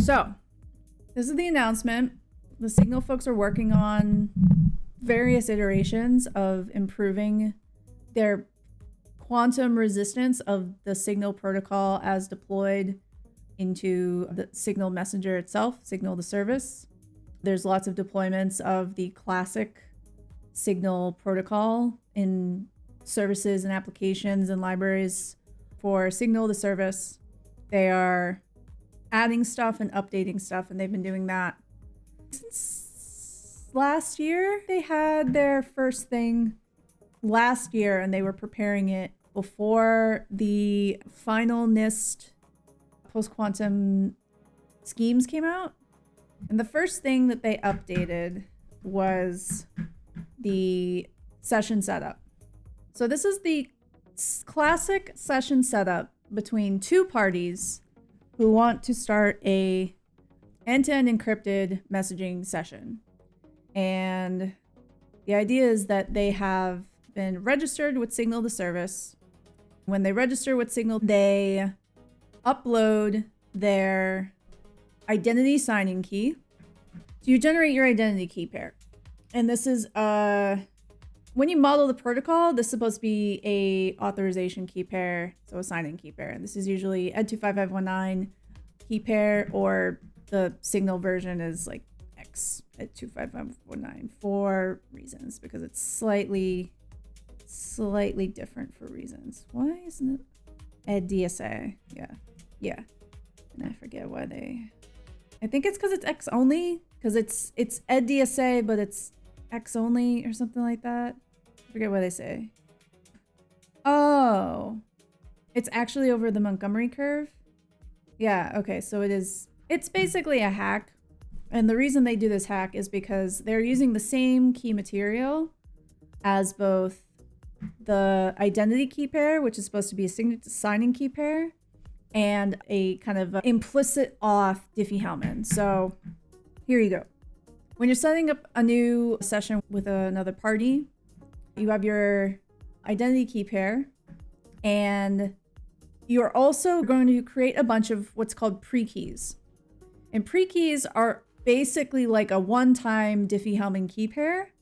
So this is the announcement. The Signal folks are working on various iterations of improving their quantum resistance of the Signal protocol as deployed into the Signal messenger itself, Signal the service. There's lots of deployments of the classic Signal protocol in services and applications and libraries for Signal the service. They are adding stuff and updating stuff, and they've been doing that since last year. They had their first thing last year, and they were preparing it before the final NIST post-quantum schemes came out. And the first thing that they updated was the session setup. So this is the classic session setup between two parties who want to start a end-to-end encrypted messaging session. And the idea is that they have been registered with Signal the service. When they register with Signal, they upload their identity signing key. So you generate your identity key pair. And this is when you model the protocol, this is supposed to be a authorization key pair, so a signing key pair. And this is usually ed25519 key pair, or the Signal version is like X ed25519 for reasons, because it's slightly different for reasons. Why isn't it ed DSA? Yeah. And I forget why I think it's because it's X only, because it's ed DSA, but it's X only or something like that. I forget what they say. Oh, it's actually over the Montgomery curve. Yeah, okay, so it's basically a hack. And the reason they do this hack is because they're using the same key material as both the identity key pair, which is supposed to be a signing key pair, and a kind of implicit auth diffie-hellman. So here you go. When you're setting up a new session with another party, you have your identity key pair, and you're also going to create a bunch of what's called pre-keys. And pre-keys are basically like a one-time diffie-hellman key pair,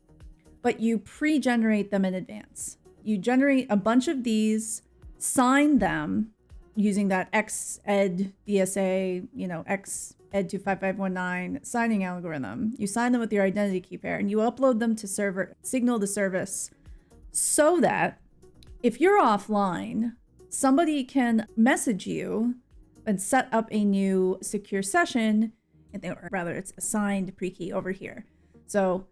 but you pre-generate them in advance. You generate a bunch of these, sign them using that X ed DSA, X ed25519 signing algorithm. You sign them with your identity key pair, and you upload them to Signal the service, so that if you're offline, somebody can message you and set up a new secure session, or rather it's a signed pre-key over here. So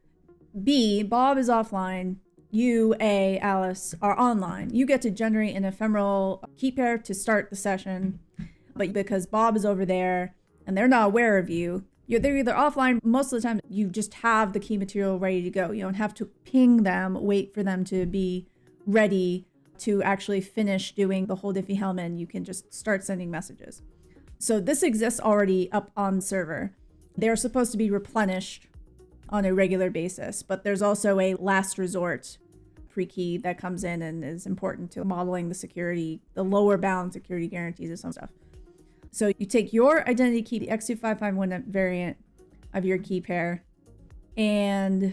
Bob is offline, you, A, Alice are online. You get to generate an ephemeral key pair to start the session, but because Bob is over there and they're not aware of you, they're either offline. Most of the time, you just have the key material ready to go. You don't have to ping them, wait for them to be ready to actually finish doing the whole diffie-hellman. You can just start sending messages. So this exists already up on server. They're supposed to be replenished on a regular basis, but there's also a last resort pre-key that comes in and is important to modeling the security, the lower bound security guarantees or some stuff. So you take your identity key, the X25519 variant of your key pair, and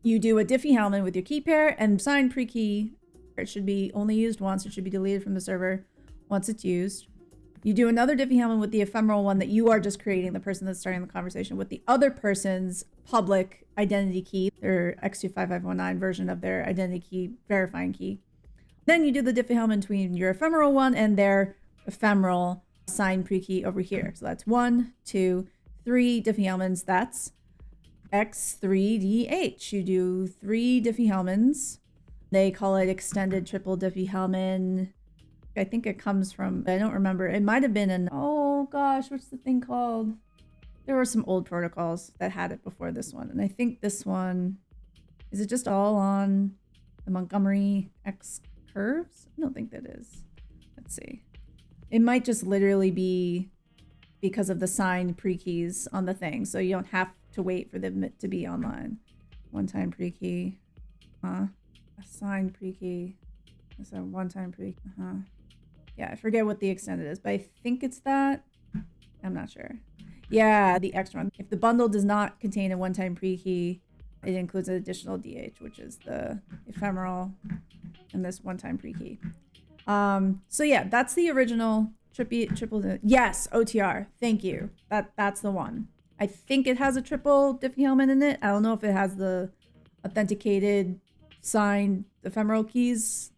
you do a diffie-hellman with your key pair and sign pre-key. It should be only used once. It should be deleted from the server once it's used. You do another diffie-hellman with the ephemeral one that you are just creating, the person that's starting the conversation, with the other person's public identity key, their X25519 version of their identity key verifying key. Then you do the diffie-hellman between your ephemeral one and their ephemeral sign pre-key over here. So that's 1, 2, 3 diffie-hellmans. That's X3DH. You do 3 diffie-hellmans. They call it extended triple diffie-hellman. I think it comes from, I don't remember. It might have been oh gosh, what's the thing called? There were some old protocols that had it before this one. And I think this one, is it just all on the Montgomery X curves? I don't think that is. Let's see. It might just literally be because of the signed pre-keys on the thing. So you don't have to wait for them to be online. One-time pre-key. A signed pre-key. It's a one-time pre-key. Yeah, I forget what the extended is, but I think it's that. I'm not sure. Yeah, the extra one. If the bundle does not contain a one-time pre-key, it includes an additional DH, which is the ephemeral and this one-time pre-key. So yeah, that's the original triple. Yes, OTR. Thank you. That's the one. I think it has a triple diffie-hellman in it. I don't know if it has the authenticated signed ephemeral keys,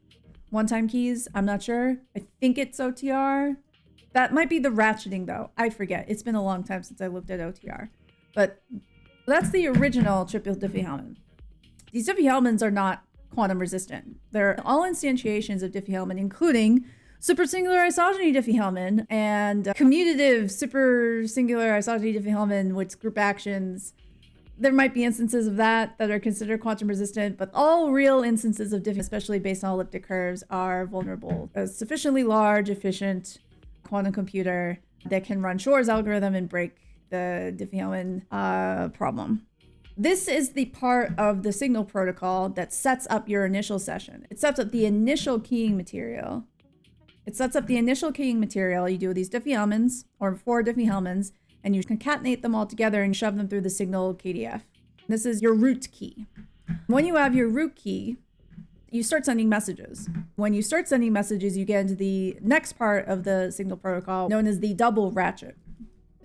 one-time keys. I'm not sure. I think it's OTR. That might be the ratcheting though. I forget. It's been a long time since I looked at OTR. But that's the original triple diffie-hellman. These diffie-hellmans are not quantum resistant. They're all instantiations of diffie-hellman, including super singular isogeny diffie-hellman and commutative super singular isogeny diffie-hellman with group actions. There might be instances of that are considered quantum resistant, but all real instances of diffie, especially based on elliptic curves, are vulnerable. A sufficiently large, efficient quantum computer that can run Shor's algorithm and break the diffie-hellman problem. This is the part of the signal protocol that sets up your initial session. It sets up the initial keying material. You do these diffie-hellmans, or 4 diffie-hellmans, and you concatenate them all together and shove them through the signal KDF. This is your root key. When you have your root key, you start sending messages. When you start sending messages, you get into the next part of the signal protocol known as the double ratchet.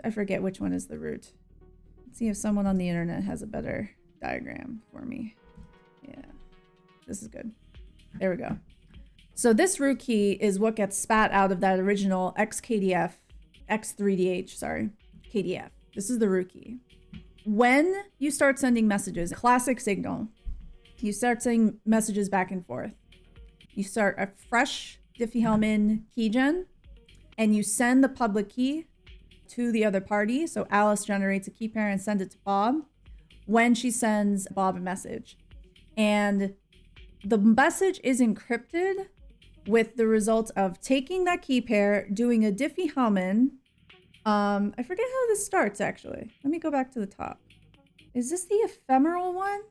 I forget which one is the root. Let's see if someone on the internet has a better diagram for me. Yeah, this is good. There we go. So this root key is what gets spat out of that original XKDF, X3DH, sorry, KDF. This is the root key. When you start sending messages, classic signal, you start sending messages back and forth. You start a fresh diffie-hellman keygen, and you send the public key to the other party. So Alice generates a key pair and sends it to Bob when she sends Bob a message. And the message is encrypted with the result of taking that key pair, doing a diffie-hellman. I forget how this starts, actually. Let me go back to the top. Is this the ephemeral one?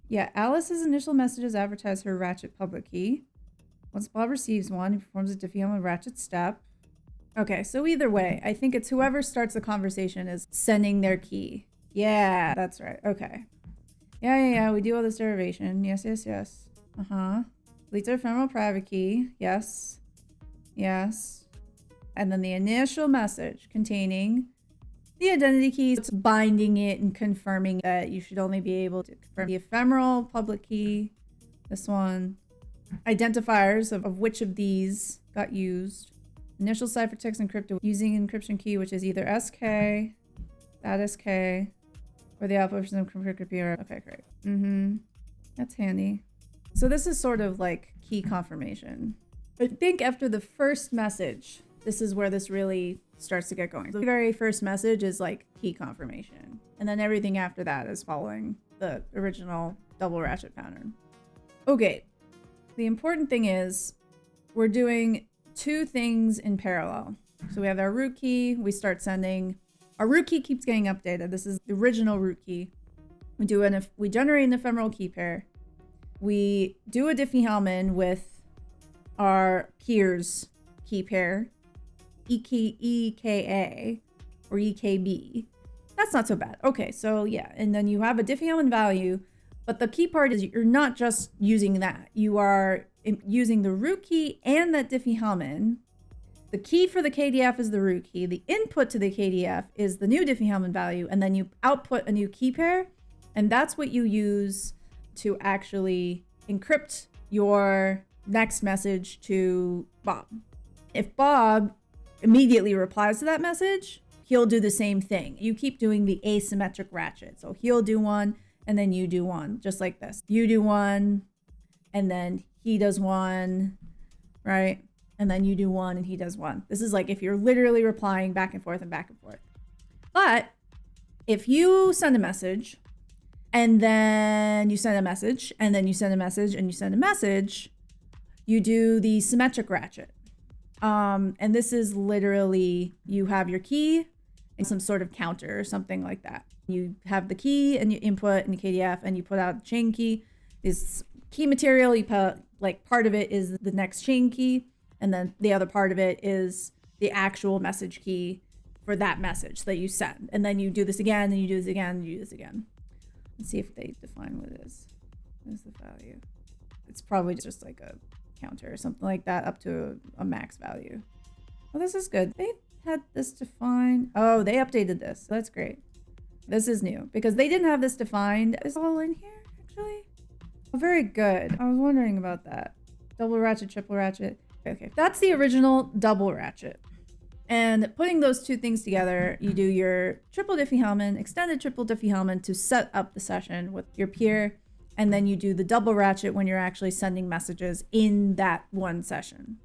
Yeah, Alice's initial messages advertise her ratchet public key. Once Bob receives one, he performs a diffie-hellman ratchet step. Okay, so either way, I think it's whoever starts the conversation is sending their key. Yeah, that's right. Okay. Yeah, we do all this derivation. Yes. Deletes our ephemeral private key. Yes. And then the initial message containing the identity keys, it's binding it and confirming that you should only be able to confirm the ephemeral public key. This one. Identifiers of which of these got used. Initial ciphertext encrypted using encryption key, which is either SK, that SK, or the alpha version of encrypted key. Okay, great. That's handy. So this is sort of like key confirmation. I think after the first message, this is where this really starts to get going. The very first message is like key confirmation. And then everything after that is following the original double ratchet pattern. Okay. The important thing is we're doing 2 things in parallel. So we have our root key. We start sending. Our root key keeps getting updated. This is the original root key. We generate an ephemeral key pair. We do a diffie-hellman with our peers key pair, EKA or EKB. That's not so bad. Okay, so yeah, and then you have a diffie-hellman value, but the key part is you're not just using that. You are using the root key and that diffie-hellman. The key for the KDF is the root key. The input to the KDF is the new diffie-hellman value, and then you output a new key pair, and that's what you use to actually encrypt your next message to Bob. If Bob immediately replies to that message, he'll do the same thing. You keep doing the asymmetric ratchet. So he'll do one, and then you do one, just like this. You do one, and then he does one, right? And then you do one, and he does one. This is like if you're literally replying back and forth and back and forth. But if you send a message, and then you send a message, and then you send a message, and you send a message, you do the symmetric ratchet. And this is literally, you have your key and some sort of counter or something like that. You have the key and you input in the KDF and you put out the chain key. Is key material, you put, like, part of it is the next chain key, and then the other part of it is the actual message key for that message that you send. And then you do this again, and you do this again, and you do this again. Let's see if they define what it is. What is the value? It's probably just like a counter or something like that up to a max value. Well, this is good. They had this defined. Oh, they updated this. That's great. This is new because they didn't have this defined. It's all in here, actually. Oh, very good. I was wondering about that. Double ratchet, triple ratchet. Okay, that's the original double ratchet. And putting those two things together, you do your triple diffie-hellman, extended triple diffie-hellman to set up the session with your peer. And then you do the double ratchet when you're actually sending messages in that one session.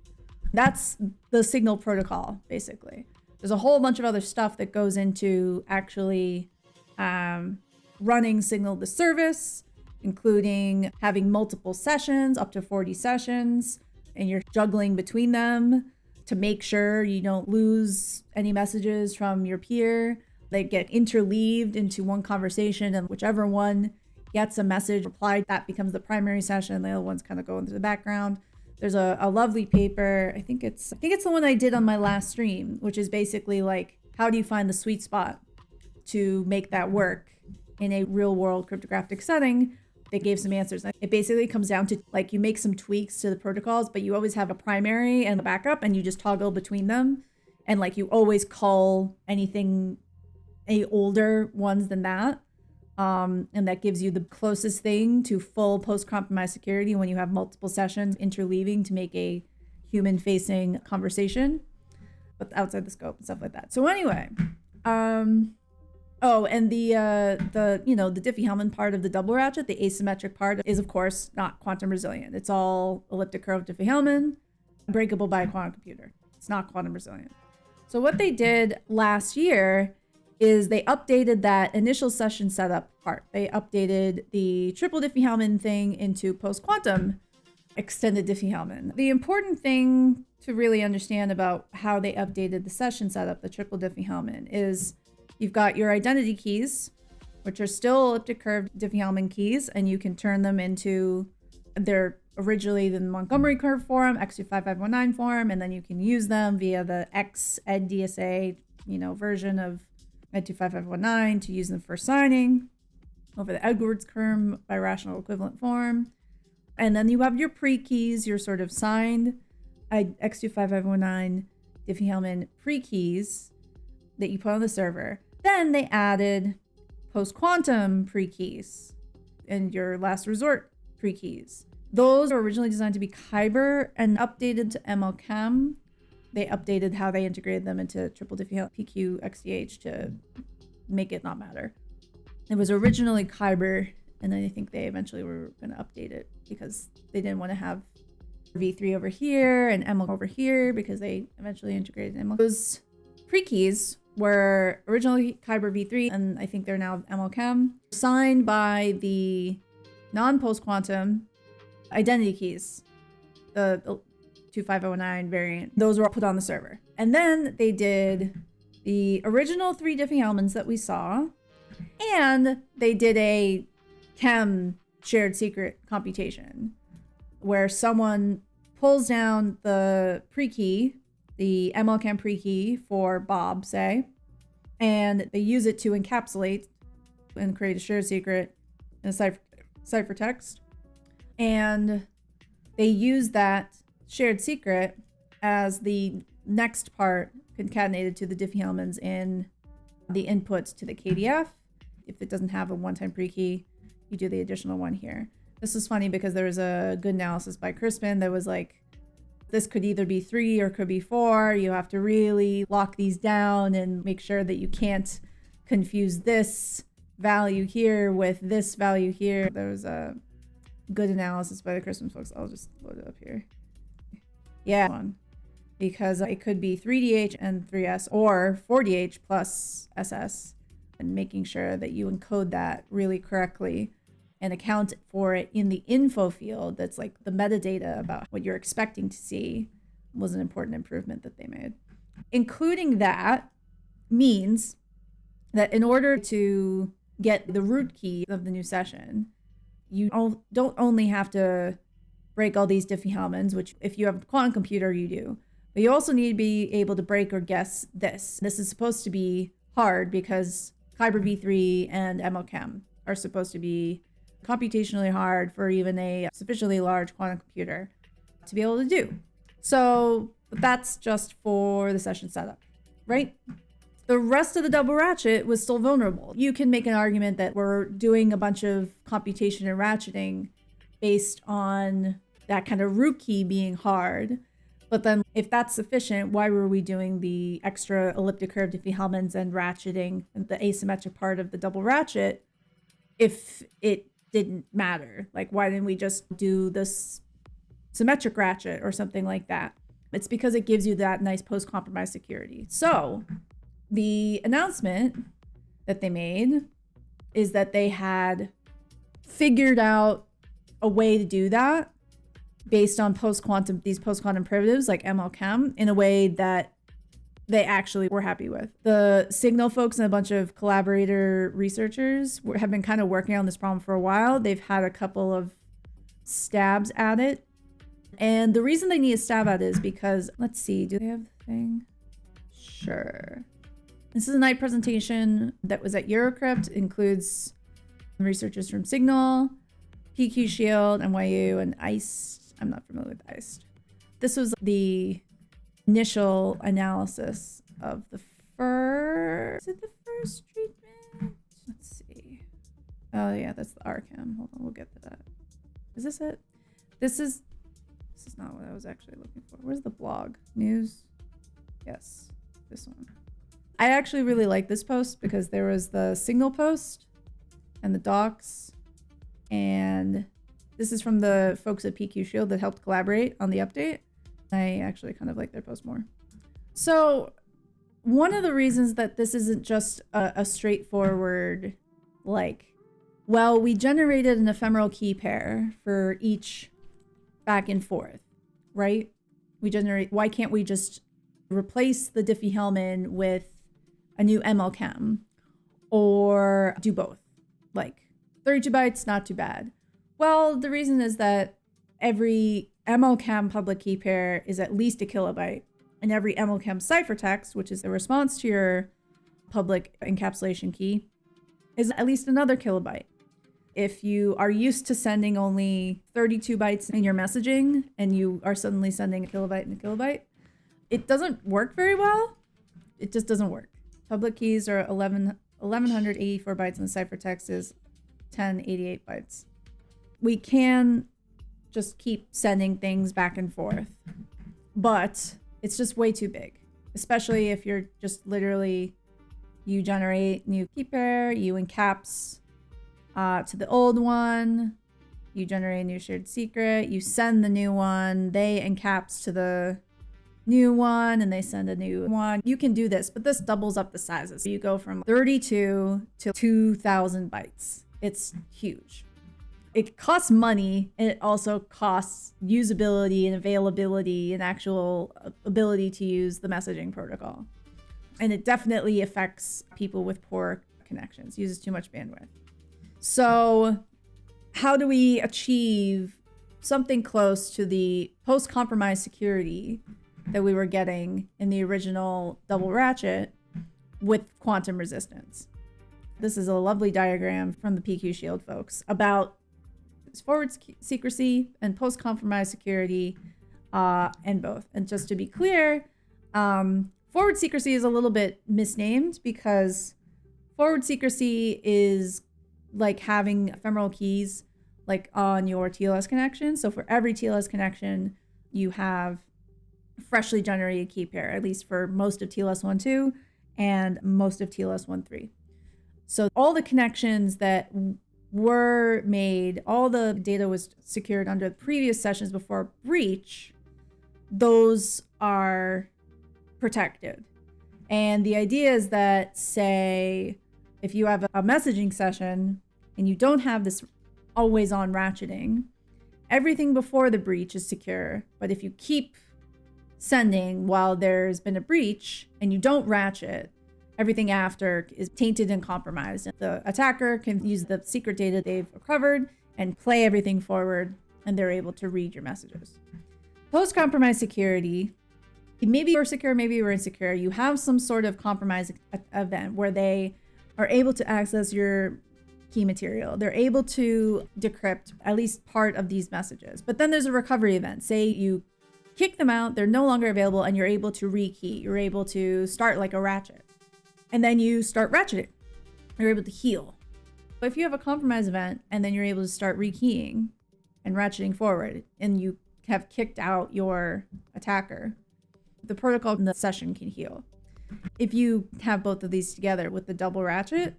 That's the signal protocol, basically. There's a whole bunch of other stuff that goes into actually running signal to service, including having multiple sessions, up to 40 sessions, and you're juggling between them to make sure you don't lose any messages from your peer. They get interleaved into one conversation, and whichever one gets a message replied, that becomes the primary session. The other ones kind of go into the background. There's a lovely paper. I think it's the one I did on my last stream, which is basically like, how do you find the sweet spot to make that work in a real world cryptographic setting? They gave some answers. It basically comes down to like, you make some tweaks to the protocols, but you always have a primary and a backup, and you just toggle between them. And like, you always call anything any older ones than that. And that gives you the closest thing to full post-compromise security when you have multiple sessions interleaving to make a human-facing conversation, but outside the scope and stuff like that. So anyway, oh, and the diffie-hellman part of the double ratchet, the asymmetric part, is of course not quantum resilient. It's all elliptic curve diffie-hellman, breakable by a quantum computer. It's not quantum resilient. So what they did last year is they updated that initial session setup part. They updated the triple diffie-hellman thing into post-quantum extended diffie-hellman. The important thing to really understand about how they updated the session setup, the triple diffie-hellman, is you've got your identity keys, which are still elliptic curve diffie-hellman keys, and you can turn them into, they're originally the Montgomery curve form, X25519 form, and then you can use them via the XEDDSA, version of Ed25519 to use them for signing over the Edwards curve by rational equivalent form. And then you have your pre-keys, your sort of signed X25519 diffie-hellman pre-keys that you put on the server. Then they added post-quantum pre-keys and your last resort pre-keys. Those were originally designed to be Kyber and updated to ml-kem. They updated how they integrated them into triple diffie PQ XDH to make it not matter. It was originally Kyber, and then I think they eventually were going to update it because they didn't want to have V3 over here and ML over here because they eventually integrated ML. Those pre-keys were originally Kyber V3, and I think they're now ml-kem, signed by the non-post-quantum identity keys, the 25009 variant. Those were put on the server. And then they did the original 3 diffie-hellmans that we saw, and they did a KEM shared secret computation where someone pulls down the pre-key, the ml-kem pre-key for Bob, say, and they use it to encapsulate and create a shared secret in a ciphertext. And they use that shared secret as the next part concatenated to the diffie-hellmans in the inputs to the KDF. If it doesn't have a one-time pre-key, you do the additional one here. This is funny because there was a good analysis by Crispin that was like, this could either be 3 or could be 4. You have to really lock these down and make sure that you can't confuse this value here with this value here. There was a good analysis by the Crispin folks. I'll just load it up here. Yeah, because it could be 3DH and 3S or 4DH plus SS, and making sure that you encode that really correctly and account for it in the info field that's like the metadata about what you're expecting to see was an important improvement that they made. Including that means that in order to get the root key of the new session, you don't only have to break all these diffie-hellmans, which if you have a quantum computer, you do, But you also need to be able to break or guess this. This is supposed to be hard because Kyber v3 and ml-kem are supposed to be computationally hard for even a sufficiently large quantum computer to be able to do. So that's just for the session setup, right? The rest of the double ratchet was still vulnerable. You can make an argument that we're doing a bunch of computation and ratcheting based on that kind of root key being hard. But then if that's sufficient, why were we doing the extra elliptic curve diffie-hellmans and ratcheting the asymmetric part of the double ratchet if it didn't matter? Like, why didn't we just do this symmetric ratchet or something like that? It's because it gives you that nice post-compromise security. So the announcement that they made is that they had figured out a way to do that based on these post-quantum primitives like ml-kem in a way that they actually were happy with. The Signal folks and a bunch of collaborator researchers have been kind of working on this problem for a while. They've had a couple of stabs at it. And the reason they need a stab at it is because, let's see, do they have the thing? Sure. This is a night presentation that was at Eurocrypt. It includes researchers from Signal, PQ Shield, NYU, and ICE. I'm not familiar with ICE. This was the initial analysis of the first... Is it the first treatment? Let's see. Oh yeah, that's the RChem. Hold on, we'll get to that. Is this it? This is not what I was actually looking for. Where's the blog? News? Yes, this one. I actually really like this post because there was the Signal post and the docs, and this is from the folks at PQ Shield that helped collaborate on the update. I actually kind of like their post more. So one of the reasons that this isn't just a straightforward, like, well, we generated an ephemeral key pair for each back and forth, right? Why can't we just replace the diffie-hellman with a new ml-kem or do both? Like 32 bytes, not too bad. Well, the reason is that every ml-kem public key pair is at least a kilobyte, and every ml-kem ciphertext, which is the response to your public encapsulation key, is at least another kilobyte. If you are used to sending only 32 bytes in your messaging and you are suddenly sending a kilobyte and a kilobyte, it doesn't work very well. It just doesn't work. Public keys are 1184 bytes and the ciphertext is 1088 bytes. We can just keep sending things back and forth, but it's just way too big, especially if you're just literally, you generate new key pair, you encaps to the old one, you generate a new shared secret, you send the new one, they encaps to the new one, and they send a new one. You can do this, but this doubles up the sizes. You go from 32 to 2,000 bytes. It's huge. It costs money, and it also costs usability and availability and actual ability to use the messaging protocol. And it definitely affects people with poor connections, uses too much bandwidth. So how do we achieve something close to the post-compromise security that we were getting in the original Double Ratchet with quantum resistance? This is a lovely diagram from the PQ Shield folks about forward secrecy and post-compromise security, and both. And just to be clear, forward secrecy is a little bit misnamed because forward secrecy is like having ephemeral keys like on your TLS connection. So for every TLS connection, you have freshly generated key pair, at least for most of TLS 1.2 and most of TLS 1.3. So all the connections that were made, all the data was secured under the previous sessions before breach, those are protected. And the idea is that, say, if you have a messaging session and you don't have this always on ratcheting, everything before the breach is secure. But if you keep sending while there's been a breach and you don't ratchet, everything after is tainted and compromised. The attacker can use the secret data they've recovered and play everything forward, and they're able to read your messages. Post-compromise security maybe you're secure, maybe you're insecure. You have some sort of compromise event where they are able to access your key material. They're able to decrypt at least part of these messages. But then there's a recovery event. Say you kick them out, they're no longer available, and you're able to rekey. You're able to start like a ratchet. And then you start ratcheting. You're able to heal. But if you have a compromise event and then you're able to start rekeying and ratcheting forward, and you have kicked out your attacker, the protocol in the session can heal. If you have both of these together with the double ratchet,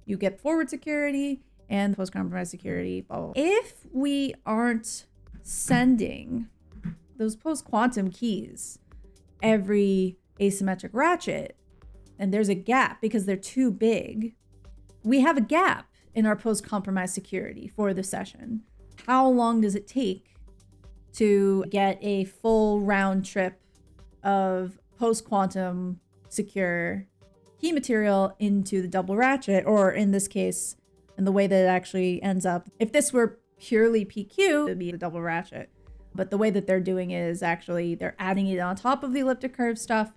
you get forward security and post-compromise security. Blah, blah, blah. If we aren't sending those post-quantum keys every asymmetric ratchet, and there's a gap because they're too big, we have a gap in our post-compromise security for the session. How long does it take to get a full round trip of post-quantum secure key material into the double ratchet, or in this case, in the way that it actually ends up? If this were purely PQ, it would be a double ratchet. But the way that they're doing it is actually they're adding it on top of the elliptic curve stuff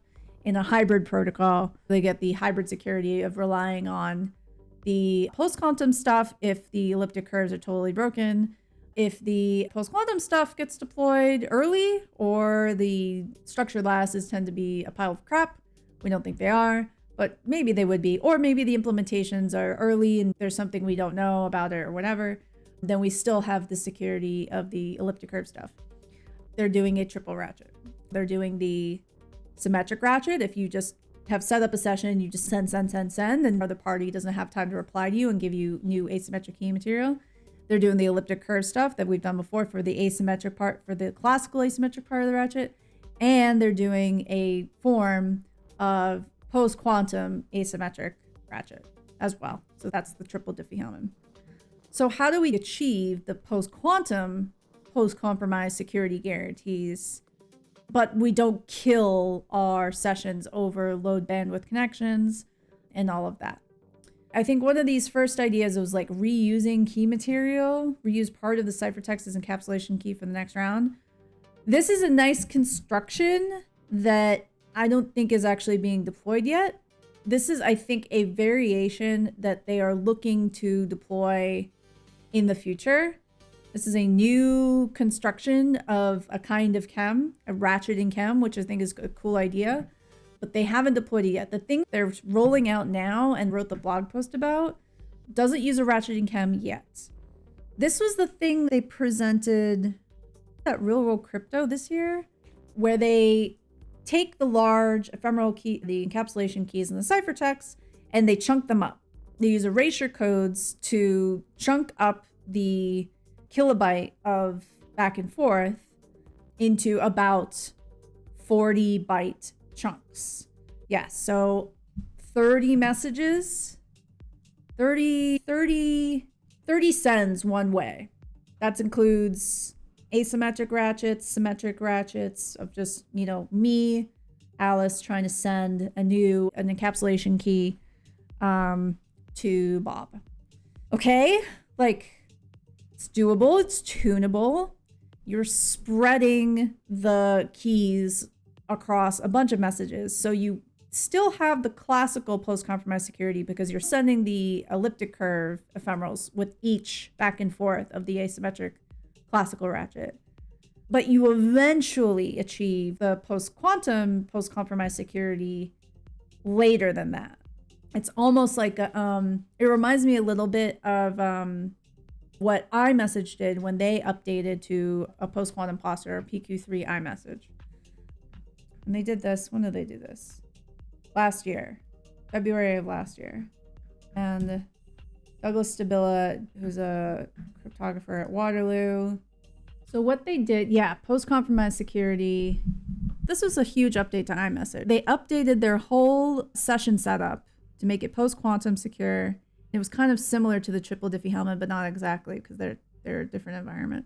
in a hybrid protocol. They get the hybrid security of relying on the post-quantum stuff if the elliptic curves are totally broken. If the post-quantum stuff gets deployed early, or the structured lattices tend to be a pile of crap, we don't think they are, but maybe they would be, or maybe the implementations are early and there's something we don't know about it or whatever, then we still have the security of the elliptic curve stuff. They're doing a triple ratchet. They're doing the symmetric ratchet. If you just have set up a session, you just send, and the other party doesn't have time to reply to you and give you new asymmetric key material. They're doing the elliptic curve stuff that we've done before for the asymmetric part, for the classical asymmetric part of the ratchet. And they're doing a form of post-quantum asymmetric ratchet as well. So that's the triple diffie-hellman. So how do we achieve the post-quantum, post-compromise security guarantees, but we don't kill our sessions over low bandwidth connections and all of that? I think one of these first ideas was like reusing key material, reuse part of the ciphertext as encapsulation key for the next round. This is a nice construction that I don't think is actually being deployed yet. This is, I think, a variation that they are looking to deploy in the future. This is a new construction of a kind of KEM, a ratcheting KEM, which I think is a cool idea, but they haven't deployed it yet. The thing they're rolling out now and wrote the blog post about doesn't use a ratcheting KEM yet. This was the thing they presented at Real World Crypto this year, where they take the large ephemeral key, the encapsulation keys in the ciphertext, and they chunk them up. They use erasure codes to chunk up the kilobyte of back and forth into about 40 byte chunks. Yeah, so 30 messages, 30 sends one way. That includes asymmetric ratchets, symmetric ratchets of just, you know, me, Alice, trying to send an encapsulation key to Bob. Okay, like, it's doable, it's tunable. You're spreading the keys across a bunch of messages, so you still have the classical post-compromise security because you're sending the elliptic curve ephemerals with each back and forth of the asymmetric classical ratchet. But you eventually achieve the post-quantum, post-compromise security later than that. It's almost like it reminds me a little bit of what iMessage did when they updated to a post-quantum posture, PQ3 iMessage. And they did this, when did they do this? Last year, February of last year. And Douglas Stabila, who's a cryptographer at Waterloo. So what they did, yeah, post-compromise security. This was a huge update to iMessage. They updated their whole session setup to make it post-quantum secure. It was kind of similar to the triple diffie-hellman, but not exactly because they're a different environment.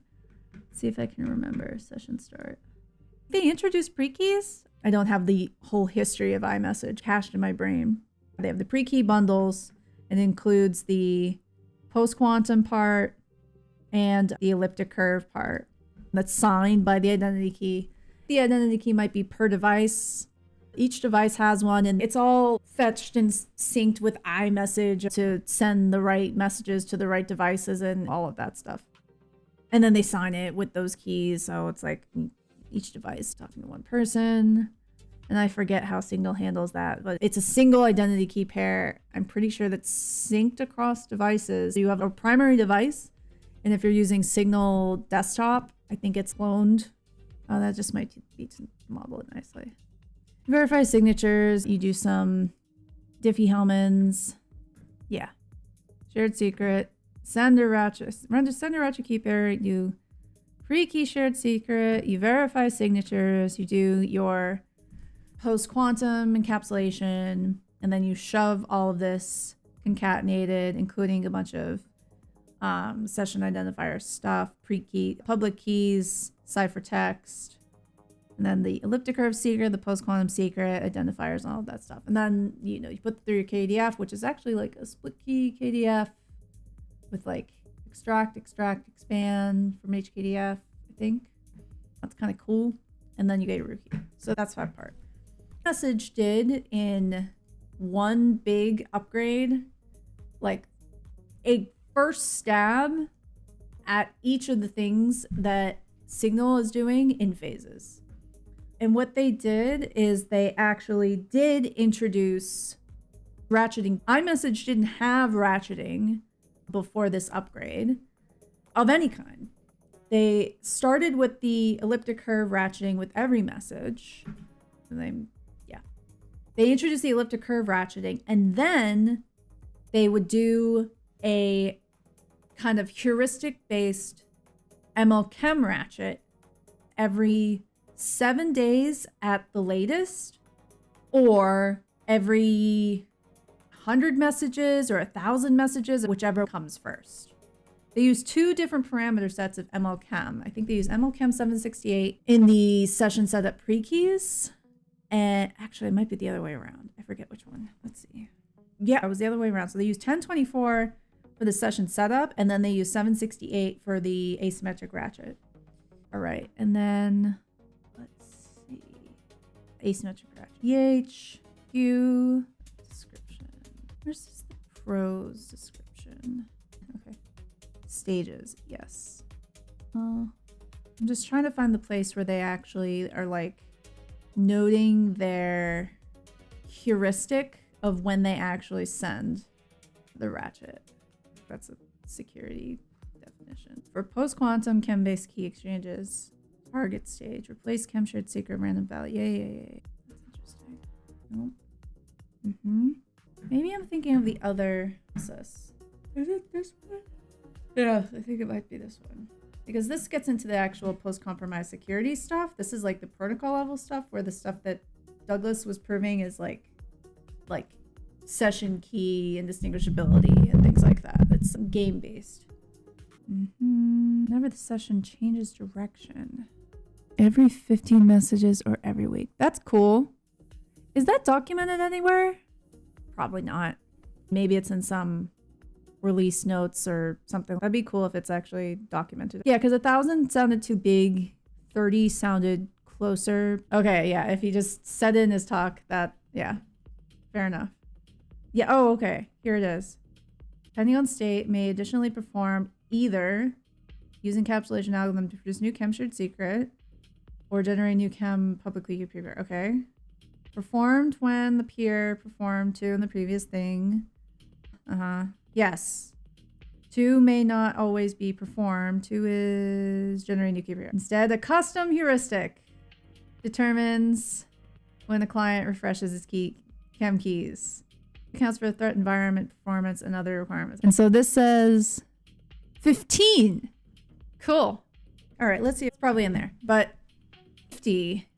Let's see if I can remember session start. They introduced pre-keys. I don't have the whole history of iMessage cached in my brain. They have the pre-key bundles. It includes the post-quantum part and the elliptic curve part that's signed by the identity key. the identity key might be per device. Each device has one, and it's all fetched and synced with iMessage to send the right messages to the right devices and all of that stuff. And then they sign it with those keys. So it's like each device talking to one person. And I forget how Signal handles that, but it's a single identity key pair. I'm pretty sure that's synced across devices. You have a primary device, and if you're using Signal desktop, I think it's cloned. Oh, that just might be to model it nicely. Verify signatures. You do some diffie-hellmans. Yeah. Shared secret. Sender ratchet key pair. You pre-key shared secret. You verify signatures. You do your post-quantum encapsulation. And then you shove all of this concatenated, including a bunch of session identifier stuff, pre-key, public keys, ciphertext. And then the elliptic curve secret, the post-quantum secret, identifiers, and all of that stuff. And then, you know, you put it through your KDF, which is actually like a split key KDF with like extract, expand from HKDF, I think. That's kind of cool. And then you get a root key. So that's 5-part. Message did in one big upgrade, like a first stab at each of the things that Signal is doing in phases. And what they did is they actually did introduce ratcheting. iMessage didn't have ratcheting before this upgrade of any kind. They started with the elliptic curve ratcheting with every message. And they introduced the elliptic curve ratcheting, and then they would do a kind of heuristic-based ml-kem ratchet every 7 days at the latest, or every 100 messages or 1,000 messages, whichever comes first. They use 2 different parameter sets of ml-kem. I think they use ml-kem 768 in the session setup pre-keys. And actually, it might be the other way around. I forget which one. Let's see. Yeah, it was the other way around. So they use 1024 for the session setup, and then they use 768 for the asymmetric ratchet. All right, and then let's see. Asymmetric ratchet. EH, Q, description. Where's the pros description? Okay. Stages, yes. I'm just trying to find the place where they actually are like noting their heuristic of when they actually send the ratchet. That's a security definition. For post-quantum KEM-based key exchanges, target stage, replace KEM shared secret random value. Yay. That's interesting. Nope. Maybe I'm thinking of the other process. Is it this one? Yeah, I think it might be this one. Because this gets into the actual post-compromise security stuff. This is like the protocol level stuff, where the stuff that Douglas was proving is like session key and distinguishability and things like that. It's game-based. Whenever the session changes direction. Every 15 messages or every week. That's cool. Is that documented anywhere? Probably not. Maybe it's in some release notes or something. That'd be cool if it's actually documented. Yeah, because 1,000 sounded too big. 30 sounded closer. Okay, yeah, if he just said it in his talk, that, yeah, fair enough. Yeah, oh, okay, here it is. Depending on state, may additionally perform either using encapsulation algorithm to produce new KEM shared secret or generate new KEM publicly key peer. Okay. Performed when the peer performed 2 in the previous thing. Yes. 2 may not always be performed. 2 is generating new key peer. Instead, a custom heuristic determines when a client refreshes its KEM keys. Accounts for the threat environment, performance, and other requirements. And so this says 15. Cool. All right, let's see. It's probably in there, but 50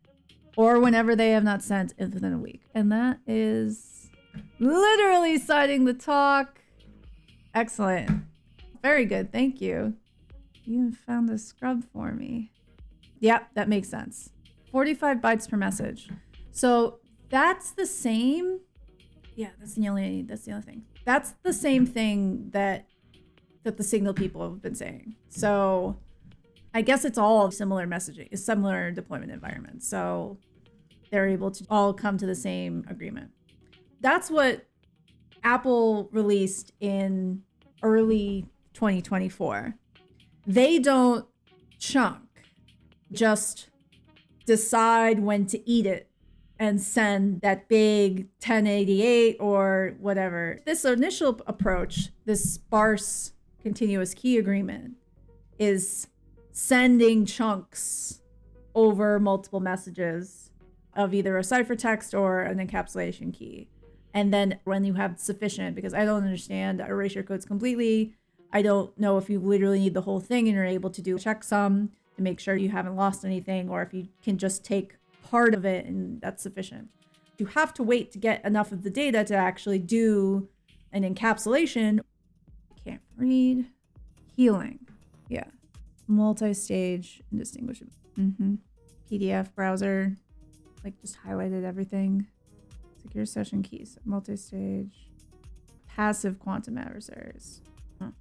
or whenever they have not sent within a week. And that is literally citing the talk. Excellent. Very good. Thank you. You even found a scrub for me. Yep, that makes sense. 45 bytes per message. So that's the same. Yeah, that's the only thing. That's the same thing that the Signal people have been saying. So I guess it's all similar messaging, similar deployment environments. So they're able to all come to the same agreement. That's what Apple released in early 2024. They don't chunk, just decide when to eat it and send that big 1088 or whatever. This initial approach, this sparse continuous key agreement, is sending chunks over multiple messages of either a ciphertext or an encapsulation key. And then when you have sufficient, because I don't understand erasure codes completely, I don't know if you literally need the whole thing and you're able to do a checksum to make sure you haven't lost anything, or if you can just take part of it and that's sufficient. You have to wait to get enough of the data to actually do an encapsulation. Can't read. Healing. Yeah. Multi-stage indistinguishable. PDF browser. Like just highlighted everything. Secure session keys. Multi-stage. Passive quantum adversaries. Huh.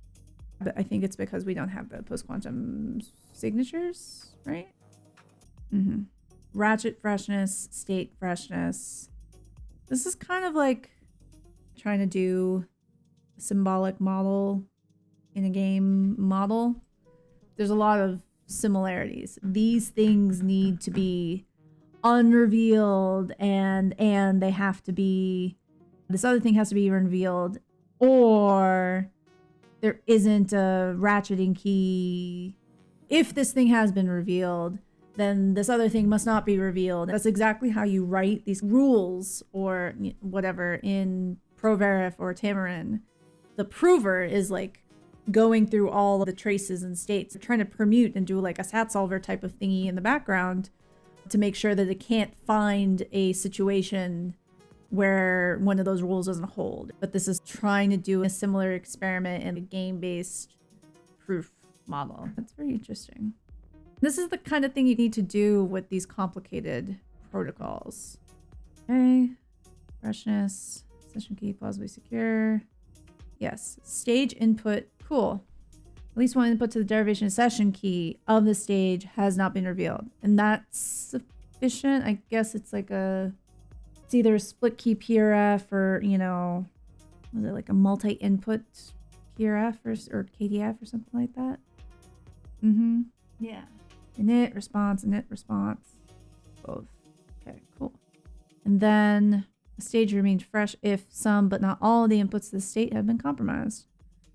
But I think it's because we don't have the post-quantum signatures, right? Ratchet freshness, state freshness. This is kind of like trying to do a symbolic model in a game model. There's a lot of similarities. These things need to be unrevealed and they have to be, this other thing has to be revealed, or there isn't a ratcheting key. If this thing has been revealed, then this other thing must not be revealed. That's exactly how you write these rules or whatever in Proverif or Tamarin. The prover is like going through all of the traces and states, trying to permute and do like a SAT solver type of thingy in the background to make sure that it can't find a situation where one of those rules doesn't hold. But this is trying to do a similar experiment in a game-based proof model. That's very interesting. This is the kind of thing you need to do with these complicated protocols. Okay. Freshness. Session key plausibly secure. Yes. Stage input. Cool. At least one input to the derivation session key of the stage has not been revealed. And that's sufficient. I guess it's like a... It's either a split key PRF or, you know... Was it like a multi-input PRF or KDF or something like that? Yeah. Init, response, both. Okay, cool. And then the stage remains fresh if some but not all of the inputs to the state have been compromised.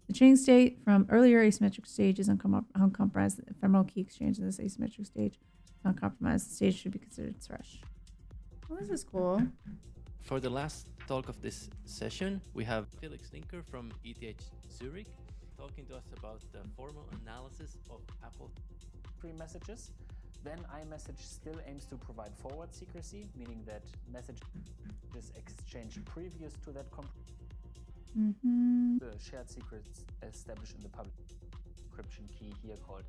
The chain state from earlier asymmetric stage is uncompromised. The ephemeral key exchange in this asymmetric stage is uncompromised. The stage should be considered fresh. Well, this is cool. For the last talk of this session, we have Felix Linker from ETH Zurich talking to us about the formal analysis of Apple messages. Then iMessage still aims to provide forward secrecy, meaning that messages exchanged previous to that the shared secrets established in the public encryption key here called.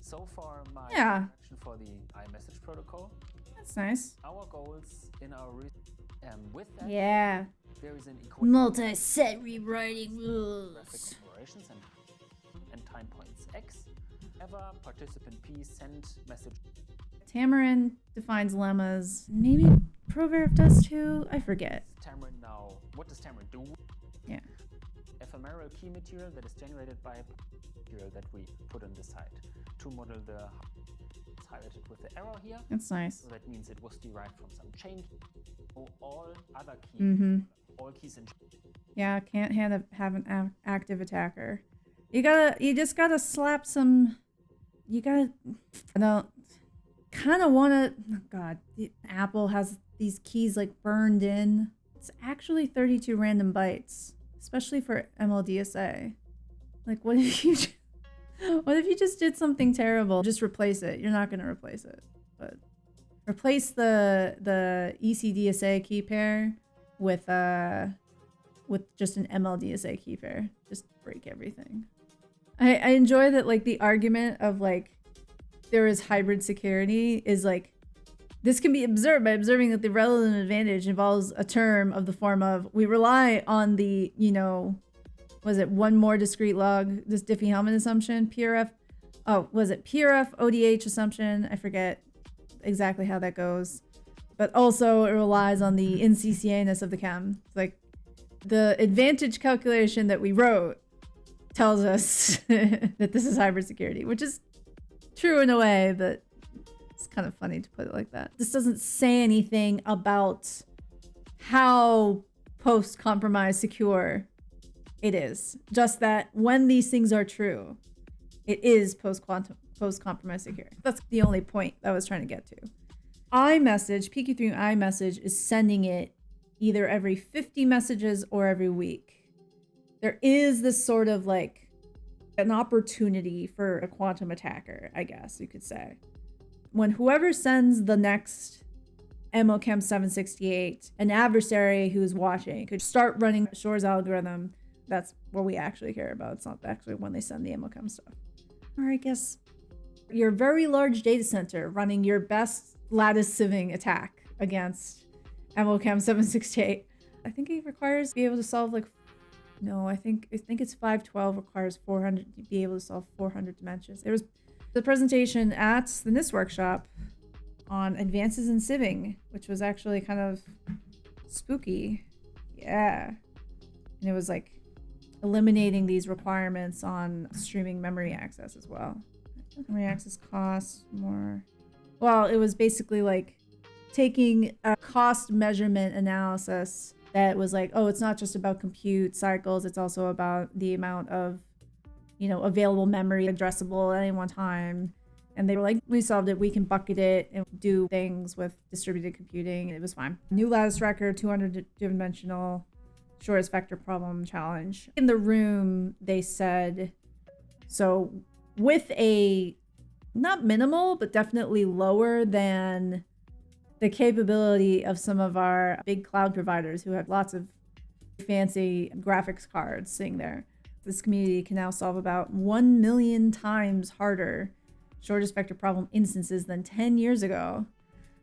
So far, my introduction for the iMessage protocol. That's nice. Our goals in our with that, there is an multi-set rewriting rules. Operations and time points X. Ever participant P send message. Tamarin defines lemmas. Maybe Proverif does too. I forget. Tamarin now. What does Tamarin do? Yeah. Ephemeral key material that is generated by material that we put on the side to model the. It's highlighted with the arrow here. That's nice. So that means it was derived from some chain. So all other keys. All keys in. Yeah, can't have an active attacker. You just gotta slap some. You gotta. I don't kind of want to. Oh God, Apple has these keys like burned in. It's actually 32 random bytes, especially for MLDSA. Like, what if you just did something terrible? Just replace it. You're not gonna replace it, but replace the ECDSA key pair with just an MLDSA key pair. Just break everything. I enjoy that, like, the argument of like there is hybrid security is like this can be observed by observing that the relevant advantage involves a term of the form of we rely on the, you know, was it one more discrete log, this diffie-hellman assumption, PRF oh, was it PRF ODH assumption? I forget exactly how that goes. But also it relies on the NCCA-ness of the KEM. It's like the advantage calculation that we wrote tells us that this is hybrid security, which is true in a way, but it's kind of funny to put it like that. This doesn't say anything about how post-compromise secure it is. Just that when these things are true, it is post-compromise secure. That's the only point I was trying to get to. iMessage, PQ3 iMessage is sending it either every 50 messages or every week. There is this sort of like an opportunity for a quantum attacker, I guess you could say. When whoever sends the next ml-kem 768, an adversary who's watching could start running Shor's algorithm. That's what we actually care about. It's not actually when they send the ml-kem stuff. Or I guess your very large data center running your best lattice sieving attack against ml-kem 768. I think it requires to be able to solve like, no, I think it's 512 requires 400 to be able to solve 400 dimensions. There was the presentation at the NIST workshop on advances in sieving, which was actually kind of spooky. Yeah. And it was like eliminating these requirements on streaming memory access as well. Memory access costs more. Well, it was basically like taking a cost measurement analysis that was like, oh, it's not just about compute cycles, it's also about the amount of, you know, available memory addressable at any one time. And they were like, we solved it, we can bucket it and do things with distributed computing. It was fine. New lattice record, 200 dimensional shortest vector problem challenge. In the room, they said, so with a, not minimal, but definitely lower than the capability of some of our big cloud providers who have lots of fancy graphics cards sitting there. This community can now solve about 1 million times harder shortest vector problem instances than 10 years ago.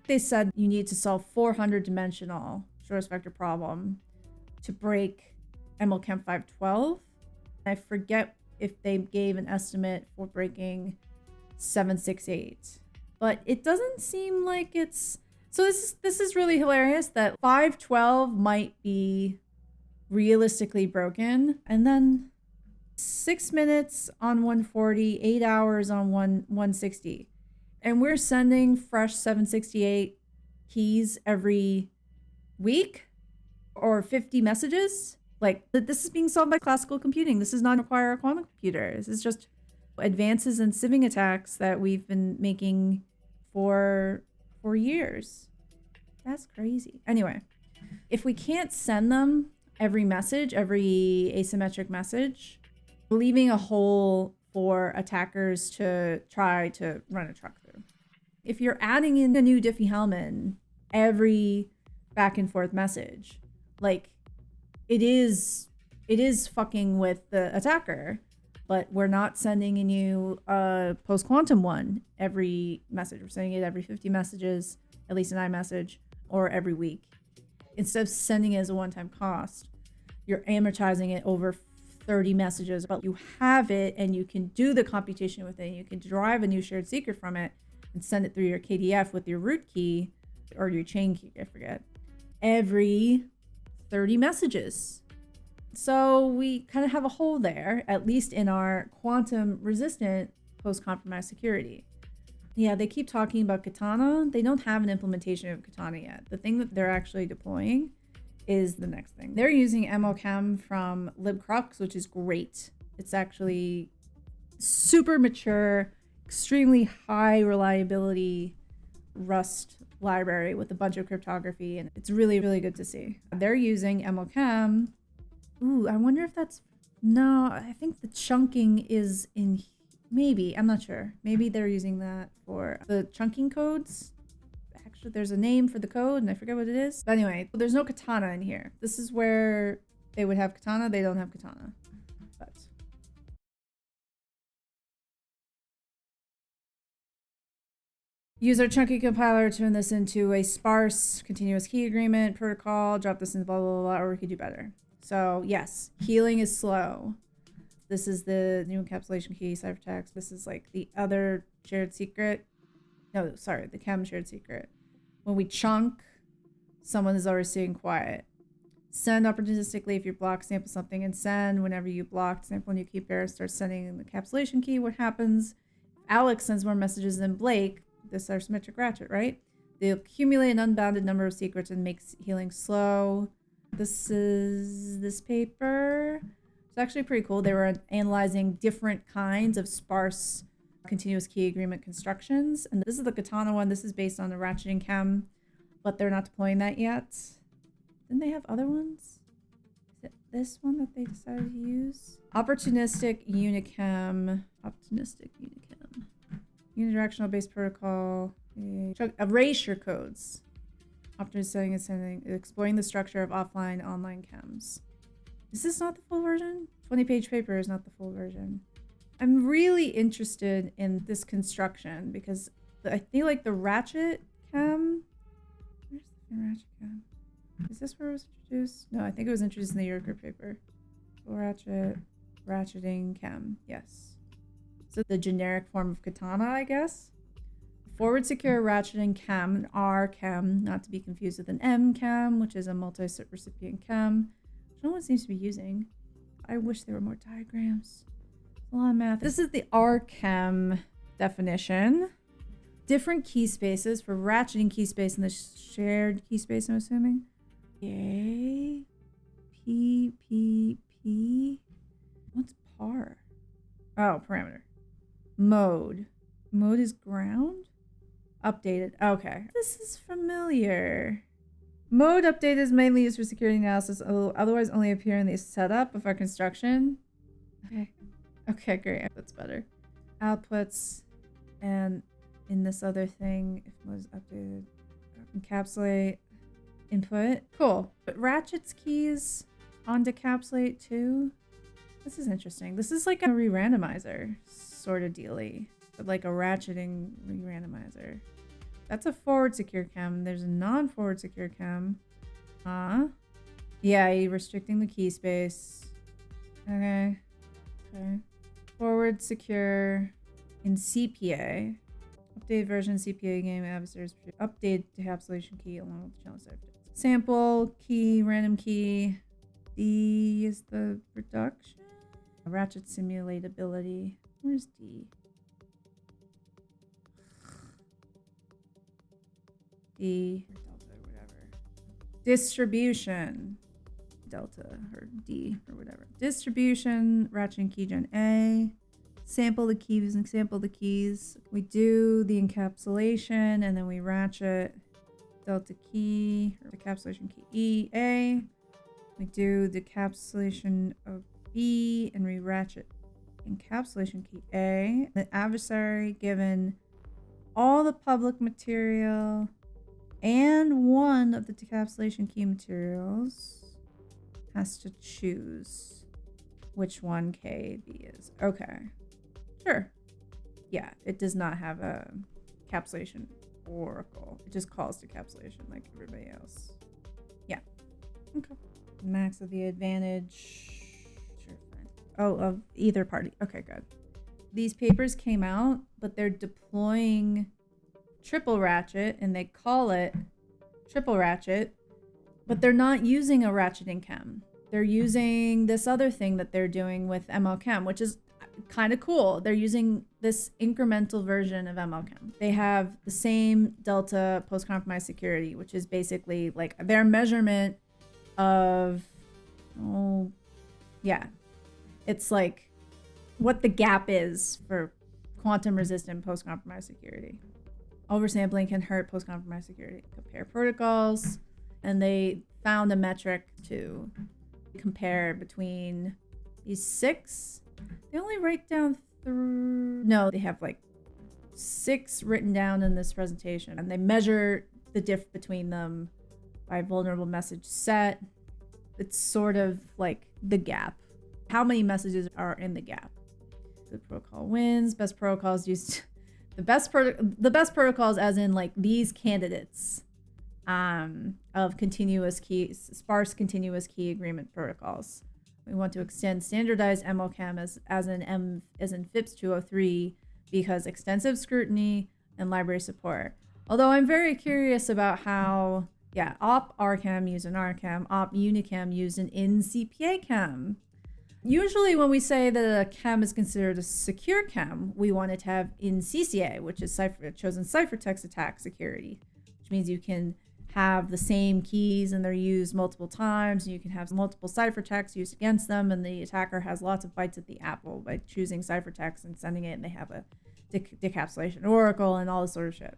They said you need to solve 400 dimensional shortest vector problem to break ml-kem 512. I forget if they gave an estimate for breaking 768, but it doesn't seem like it's, so this is really hilarious that 512 might be realistically broken, and then 6 minutes on 140, 8 hours on 160. And we're sending fresh 768 keys every week or 50 messages. Like, this is being solved by classical computing. This does not require a quantum computer. This is just advances in sieving attacks that we've been making for years. That's crazy. Anyway, if we can't send them every message, every asymmetric message, leaving a hole for attackers to try to run a truck through. If you're adding in a new diffie-hellman every back and forth message, like it is fucking with the attacker, but we're not sending a new post-quantum one every message. We're sending it every 50 messages, at least an iMessage, or every week. Instead of sending it as a one-time cost, you're amortizing it over 30 messages, but you have it and you can do the computation with it. And you can derive a new shared secret from it and send it through your KDF with your root key or your chain key, I forget, every 30 messages. So we kind of have a hole there, at least in our quantum resistant post-compromise security. Yeah, they keep talking about Katana. They don't have an implementation of Katana yet. The thing that they're actually deploying is the next thing. They're using ml-kem from libcrux, which is great. It's actually super mature, extremely high reliability Rust library with a bunch of cryptography, and it's really, really good to see. They're using ml-kem. Ooh, I wonder if that's, no, I think the chunking is in, maybe, I'm not sure. Maybe they're using that for the chunking codes. Actually, there's a name for the code and I forget what it is. But anyway, there's no katana in here. This is where they would have katana. They don't have katana. But use our chunky compiler, turn this into a sparse continuous key agreement protocol, drop this into blah, blah, blah, or we could do better. So yes, healing is slow. This is the new encapsulation key, ciphertext. This is like the other shared secret. No, sorry, the KEM shared secret. When we chunk, someone is already staying quiet. Send opportunistically if you block sample something, and send whenever you block sample new key pair starts sending the encapsulation key. What happens? Alex sends more messages than Blake. This is our symmetric ratchet, right? They accumulate an unbounded number of secrets and makes healing slow. This is this paper. It's actually pretty cool. They were analyzing different kinds of sparse continuous key agreement constructions. And this is the katana one. This is based on the ratcheting KEM, but they're not deploying that yet. Didn't they have other ones? Is it this one that they decided to use? Opportunistic unichem. Opportunistic unichem. Unidirectional based protocol. Erasure codes. Optimistic setting and sending. Exploring the structure of offline online KEMs. Is this not the full version? 20-page paper is not the full version. I'm really interested in this construction because I feel like the ratchet KEM. Where's the ratchet KEM? Is this where it was introduced? No, I think it was introduced in the Eurogroup paper. Double Ratchet, ratcheting KEM. Yes. So the generic form of katana, I guess. Forward secure ratcheting KEM, an R KEM, not to be confused with an M KEM, which is a multi-recipient KEM, which no one seems to be using. I wish there were more diagrams. A lot of math. This is the R KEM definition. Different key spaces for ratcheting key space and the shared key space, I'm assuming. Yay. P. What's par? Oh, parameter. Mode. Mode is ground? Updated. Okay. This is familiar. Mode update is mainly used for security analysis, otherwise only appear in the setup of our construction. Okay. Okay, great. That's better. Outputs and in this other thing, if it was updated, encapsulate input. Cool. But Ratchet's keys on decapsulate too. This is interesting. This is like a re-randomizer sort of dealy, but like a ratcheting re-randomizer. That's a forward secure KEM. There's a non-forward secure KEM. Yeah, you're restricting the key space. Okay. Forward secure in CPA. Update version CPA game adversaries. Update decapsulation key along with the challenge ciphertext. Sample key, random key. D is the reduction. Ratchet simulatability. Where's D? D, delta, whatever. Distribution. Delta or D or whatever. Distribution, ratcheting key gen A. Sample the keys and sample the keys. We do the encapsulation and then we ratchet delta key or encapsulation key E, A. We do the encapsulation of B and we ratchet encapsulation key A. The adversary given all the public material and one of the decapsulation key materials has to choose which one KB is. Okay. Sure. Yeah, it does not have a encapsulation oracle. It just calls decapsulation like everybody else. Yeah. Okay. Max of the advantage. Sure, fine. Oh, of either party. Okay, good. These papers came out, but they're deploying Triple Ratchet and they call it Triple Ratchet, but they're not using a ratcheting KEM. They're using this other thing that they're doing with ml-kem, which is kind of cool. They're using this incremental version of ml-kem. They have the same delta post-compromise security, which is basically like their measurement of, it's like what the gap is for quantum resistant post-compromise security. Oversampling can hurt post-compromise security. Compare protocols, and they found a metric to compare between these 6. They only write down 3. No, they have like 6 written down in this presentation, and they measure the diff between them by vulnerable message set. It's sort of like the gap. How many messages are in the gap? The protocol wins. Best protocols used. The best protocols, as in like these candidates of continuous keys, sparse continuous key agreement protocols. We want to extend standardized ml-kem as in FIPS 203 because extensive scrutiny and library support. Although I'm very curious about how, yeah, op rchem used an rchem, op unichem used an in-CPA chem. Usually when we say that a chem is considered a secure chem, we want it to have in CCA, which is chosen ciphertext attack security, which means you can have the same keys and they're used multiple times, and you can have multiple ciphertexts used against them, and the attacker has lots of bites at the apple by choosing ciphertext and sending it, and they have a decapsulation oracle and all this sort of shit.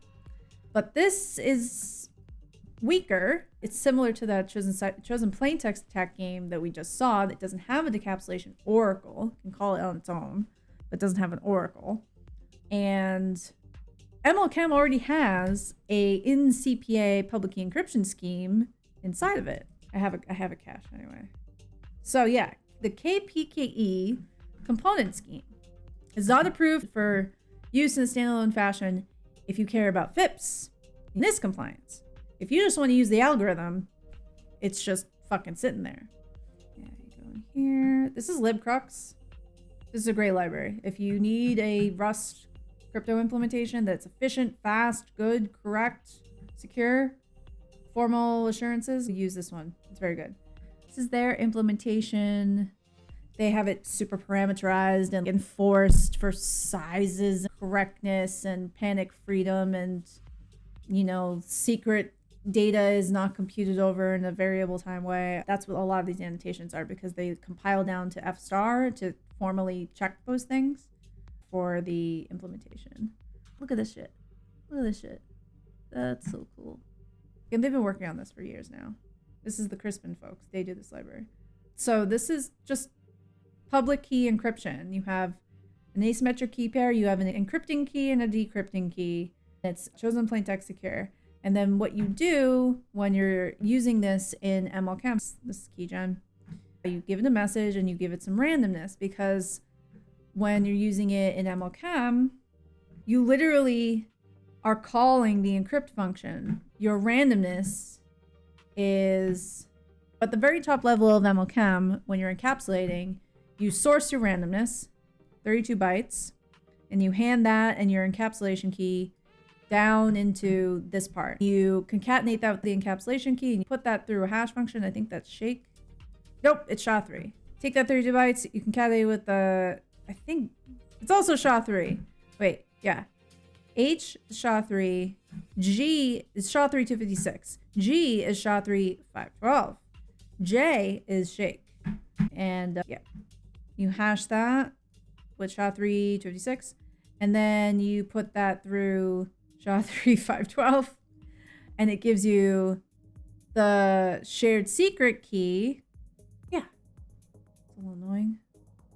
But this is weaker. It's similar to that chosen plaintext attack game that we just saw that doesn't have a decapsulation oracle. You can call it on its own, but doesn't have an oracle. And ml-kem already has a in CPA public key encryption scheme inside of it. I have a cache anyway. So yeah, the KPKE component scheme is not approved for use in a standalone fashion if you care about FIPS in this compliance. If you just want to use the algorithm, it's just fucking sitting there. Yeah, you go in here. This is libcrux. This is a great library. If you need a Rust crypto implementation that's efficient, fast, good, correct, secure, formal assurances, use this one. It's very good. This is their implementation. They have it super parameterized and enforced for sizes, correctness, and panic freedom, and, you know, secret data is not computed over in a variable time way. That's what a lot of these annotations are, because they compile down to F* to formally check those things for the implementation. Look at this shit. Look at this shit. That's so cool. And they've been working on this for years now. This is the Crispin folks. They do this library. So this is just public key encryption. You have an asymmetric key pair, you have an encrypting key and a decrypting key. It's chosen plaintext secure. And then what you do when you're using this in ml-kem, this is keygen, you give it a message and you give it some randomness, because when you're using it in ml-kem, you literally are calling the encrypt function. Your randomness is at the very top level of ml-kem. When you're encapsulating, you source your randomness, 32 bytes, and you hand that and your encapsulation key down into this part. You concatenate that with the encapsulation key and you put that through a hash function. I think that's shake. Nope, it's SHA-3. Take that 32 bytes, you concatenate with the, I think it's also SHA-3. Wait, yeah. H is SHA-3, G is SHA-3 256, G is SHA-3 512, J is shake. And yeah, you hash that with SHA-3 256, and then you put that through SHA-3 512, and it gives you the shared secret key. Yeah, it's a little annoying.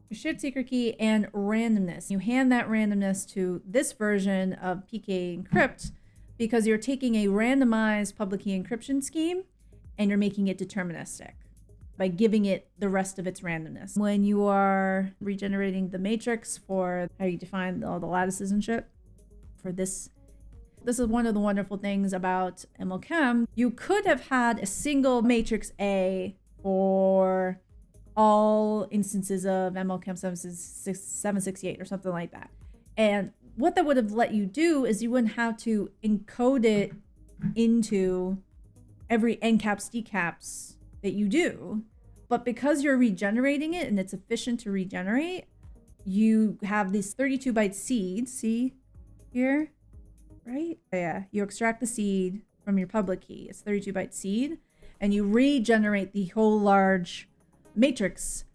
Your shared secret key and randomness. You hand that randomness to this version of PK Encrypt because you're taking a randomized public key encryption scheme and you're making it deterministic by giving it the rest of its randomness. When you are regenerating the matrix for how you define all the lattices and shit for this is one of the wonderful things about ml-kem. You could have had a single matrix A for all instances of ml-kem 768 or something like that. And what that would have let you do is you wouldn't have to encode it into every encaps decaps that you do. But because you're regenerating it and it's efficient to regenerate, you have these 32 byte seeds, see here, right? Yeah, you extract the seed from your public key. It's 32 byte seed, and you regenerate the whole large matrix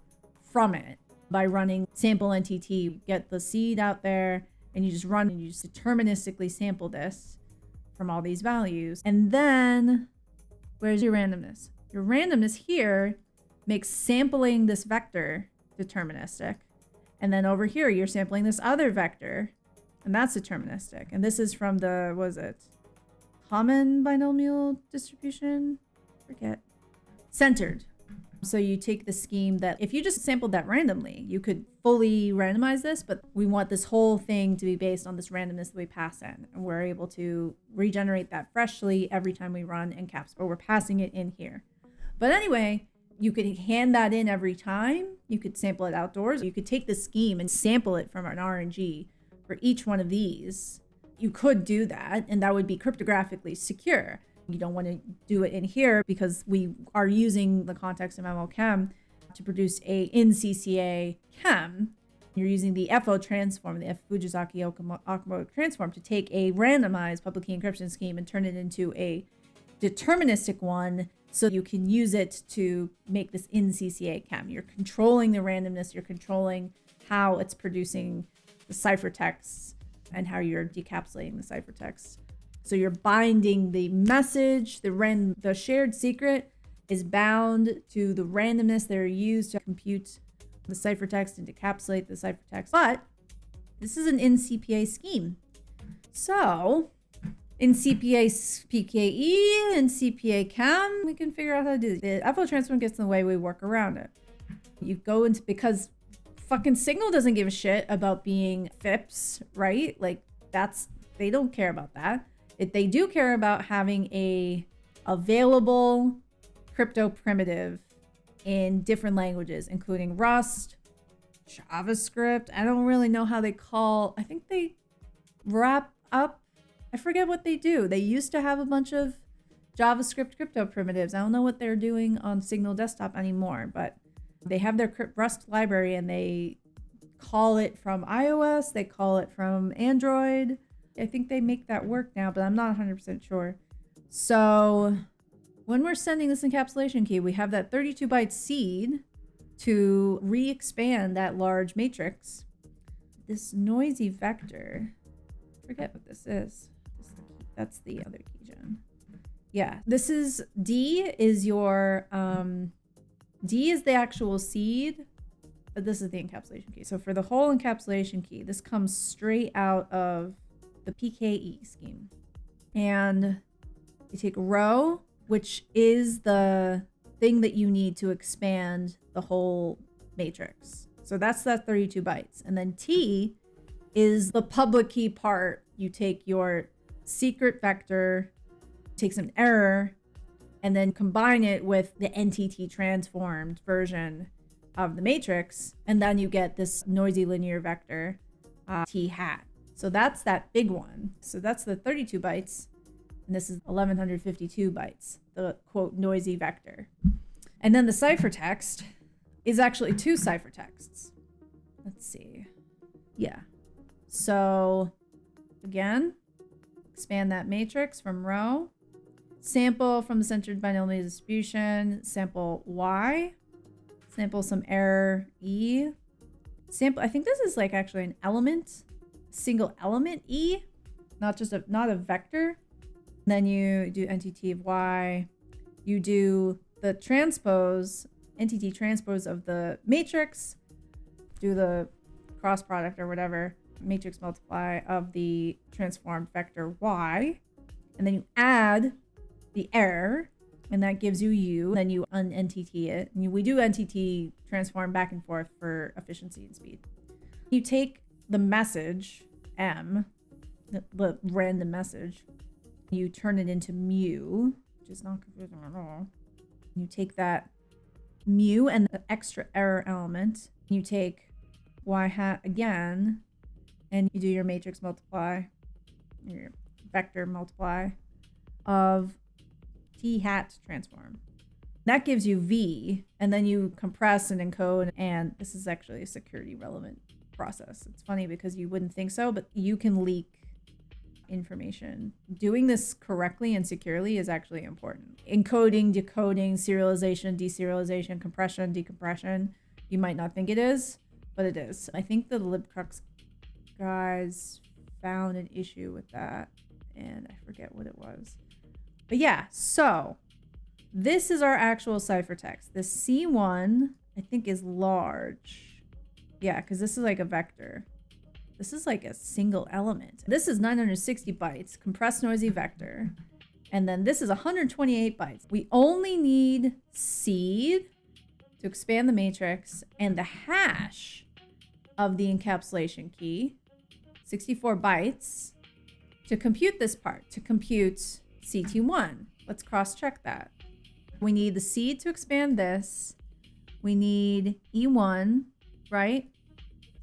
from it by running sample NTT. You get the seed out there and you just run and you just deterministically sample this from all these values. And then where's your randomness? Your randomness here makes sampling this vector deterministic. And then over here, you're sampling this other vector, and that's deterministic. And this is from the, what is it? Common binomial distribution? Forget. Centered. So you take the scheme that if you just sampled that randomly, you could fully randomize this, but we want this whole thing to be based on this randomness that we pass in. And we're able to regenerate that freshly every time we run encaps, but we're passing it in here. But anyway, You could hand that in every time. You could sample it outdoors. You could take the scheme and sample it from an RNG for each one of these. You could do that, and that would be cryptographically secure. You don't want to do it in here because we are using the context of ml-kem to produce a in-CCA KEM. You're using the FO transform, the F Fujisaki Okamoto transform, to take a randomized public key encryption scheme and turn it into a deterministic one, so you can use it to make this in-CCA KEM. You're controlling the randomness, you're controlling how it's producing the ciphertext and how you're decapsulating the ciphertext. So you're binding the message, the shared secret is bound to the randomness that are used to compute the ciphertext and decapsulate the ciphertext. But this is an in-CPA scheme. So in CPA PKE and CPA KEM, we can figure out how to do it. The FO transform gets in the way, we work around it. You go into, because fucking Signal doesn't give a shit about being FIPS, right? Like they don't care about that. They do care about having a available crypto primitive in different languages, including Rust, JavaScript. I don't really know how I think they wrap up. I forget what they do. They used to have a bunch of JavaScript crypto primitives. I don't know what they're doing on Signal Desktop anymore, but they have their Rust library and they call it from iOS. They call it from Android. I think they make that work now, but I'm not 100% sure. So when we're sending this encapsulation key, we have that 32 byte seed to re-expand that large matrix. This noisy vector, forget what this is. That's the other keygen. Yeah, this is D is your, D is the actual seed, but this is the encapsulation key. So for the whole encapsulation key, this comes straight out of the PKE scheme. And you take row, which is the thing that you need to expand the whole matrix. So that's that 32 bytes. And then T is the public key part. You take your secret vector, take some error, and then combine it with the NTT transformed version of the matrix. And then you get this noisy linear vector, T hat. So that's that big one. So that's the 32 bytes. And this is 1152 bytes, the quote noisy vector. And then the ciphertext is actually two ciphertexts. Let's see. Yeah. So again, expand that matrix from row, sample from the centered binomial distribution, sample Y, sample some error E, sample, I think this is like actually an element, single element E, not a vector. Then you do NTT of Y, you do the transpose, NTT transpose of the matrix, do the cross product or whatever, matrix multiply of the transformed vector Y, and then you add the error, and that gives you U. Then you un-NTT it. And we do NTT transform back and forth for efficiency and speed. You take the message, M, the random message, you turn it into mu, which is not confusing at all. You take that mu and the extra error element, you take Y hat again, and you do your matrix multiply, your vector multiply of T hat transform. That gives you V, and then you compress and encode, and this is actually a security relevant process. It's funny because you wouldn't think so, but you can leak information. Doing this correctly and securely is actually important. Encoding, decoding, serialization, deserialization, compression, decompression. You might not think it is, but it is. I think the libcrux guys found an issue with that, and I forget what it was. But yeah, so this is our actual ciphertext. The C1, I think, is large. Yeah, because this is like a vector. This is like a single element. This is 960 bytes, compressed noisy vector. And then this is 128 bytes. We only need seed to expand the matrix and the hash of the encapsulation key, 64 bytes, to compute this part, to compute CT1. Let's cross-check that. We need the seed to expand this. We need E1, right?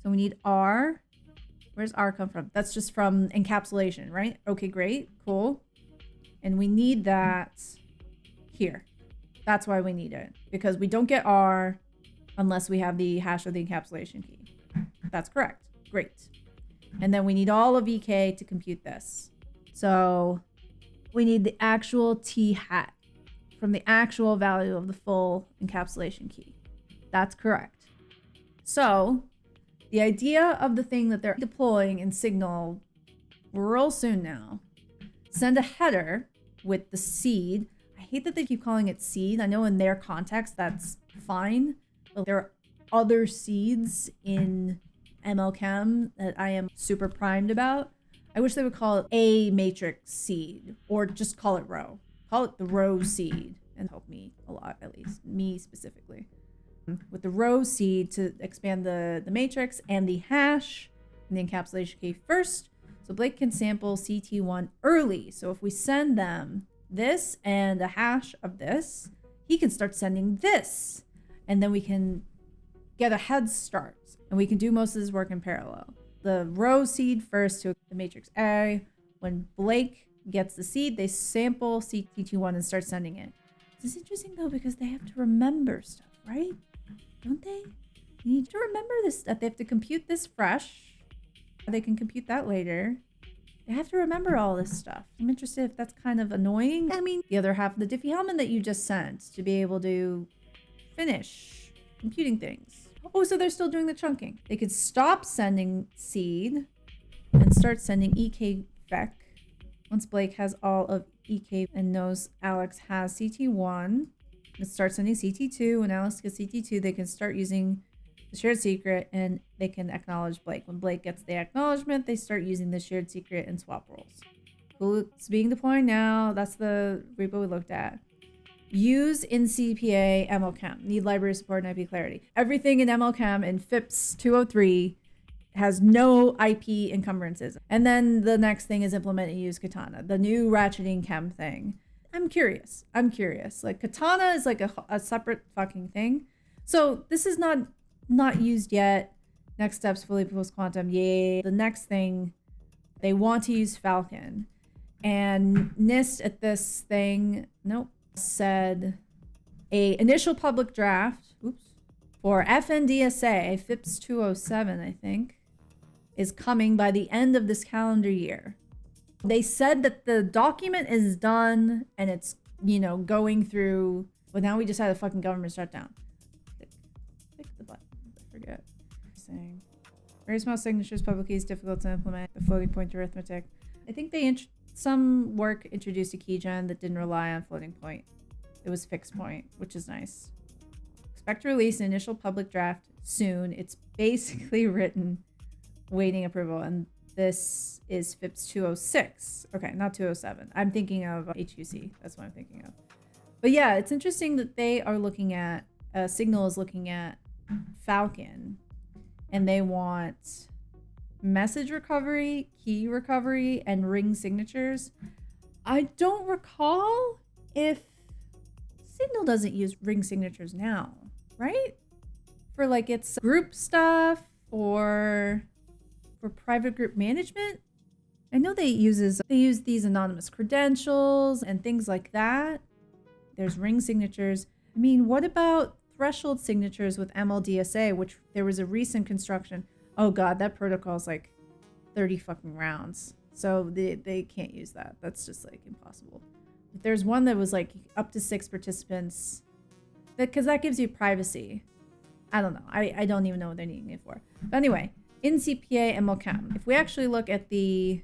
So we need R. Where's R come from? That's just from encapsulation, right? Okay, great, cool. And we need that here. That's why we need it, because we don't get R unless we have the hash of the encapsulation key. That's correct. Great. And then we need all of EK to compute this. So we need the actual T hat from the actual value of the full encapsulation key. That's correct. So the idea of the thing that they're deploying in Signal real soon now, send a header with the seed. I hate that they keep calling it seed. I know in their context that's fine, but there are other seeds in ml-kem that I am super primed about. I wish they would call it a matrix seed, or just call it row. Call it the row seed and help me a lot, at least me specifically. With the row seed to expand the matrix and the hash and the encapsulation key first. So Blake can sample CT1 early. So if we send them this and a hash of this, he can start sending this. And then we can get a head start. And we can do most of this work in parallel. The row seed first to the matrix A. When Blake gets the seed, they sample CT1 and start sending it. This is interesting though, because they have to remember stuff, right? Don't they? You need to remember this stuff. They have to compute this fresh. They can compute that later. They have to remember all this stuff. I'm interested if that's kind of annoying. I mean, the other half of the diffie-hellman that you just sent to be able to finish computing things. Oh, so they're still doing the chunking. They could stop sending seed and start sending EK vec. Once Blake has all of EK and knows Alex has CT1, let's start sending CT2. When Alex gets CT2, they can start using the shared secret and they can acknowledge Blake. When Blake gets the acknowledgement, they start using the shared secret and swap roles. Cool. It's being deployed now. That's the repo we looked at. Use in CPA ml-kem. Need library support and IP clarity. Everything in ml-kem in FIPS 203 has no IP encumbrances. And then the next thing is implement and use katana, the new ratcheting chem thing. I'm curious. Like katana is like a separate fucking thing. So this is not used yet. Next steps, fully post quantum. Yay. The next thing, they want to use Falcon. And NIST at this thing, nope, said a initial public draft, for FNDSA, FIPS 207, I think, is coming by the end of this calendar year. They said that the document is done and it's, going through, but now we just had a fucking government shutdown. Click the button. I forget. Saying very small signatures, public keys, difficult to implement, the floating point arithmetic. I think they some work introduced a keygen that didn't rely on floating point. It was fixed point, which is nice. Expect to release an initial public draft soon. It's basically written, waiting approval, and this is FIPS 206. Okay, not 207. I'm thinking of HUC. That's what I'm thinking of. But yeah, it's interesting that they are looking at, Signal is looking at Falcon, and they want message recovery, key recovery, and ring signatures. I don't recall if Signal doesn't use ring signatures now, right? For like its group stuff or for private group management. I know they use these anonymous credentials and things like that. There's ring signatures. I mean, what about threshold signatures with MLDSA, which there was a recent construction. Oh god, that protocol is like 30 fucking rounds. So they can't use that. That's just like impossible. If there's one that was like up to 6 participants, because that gives you privacy. I don't know. I don't even know what they're needing it for. But anyway, in CPA ml-kem, if we actually look at the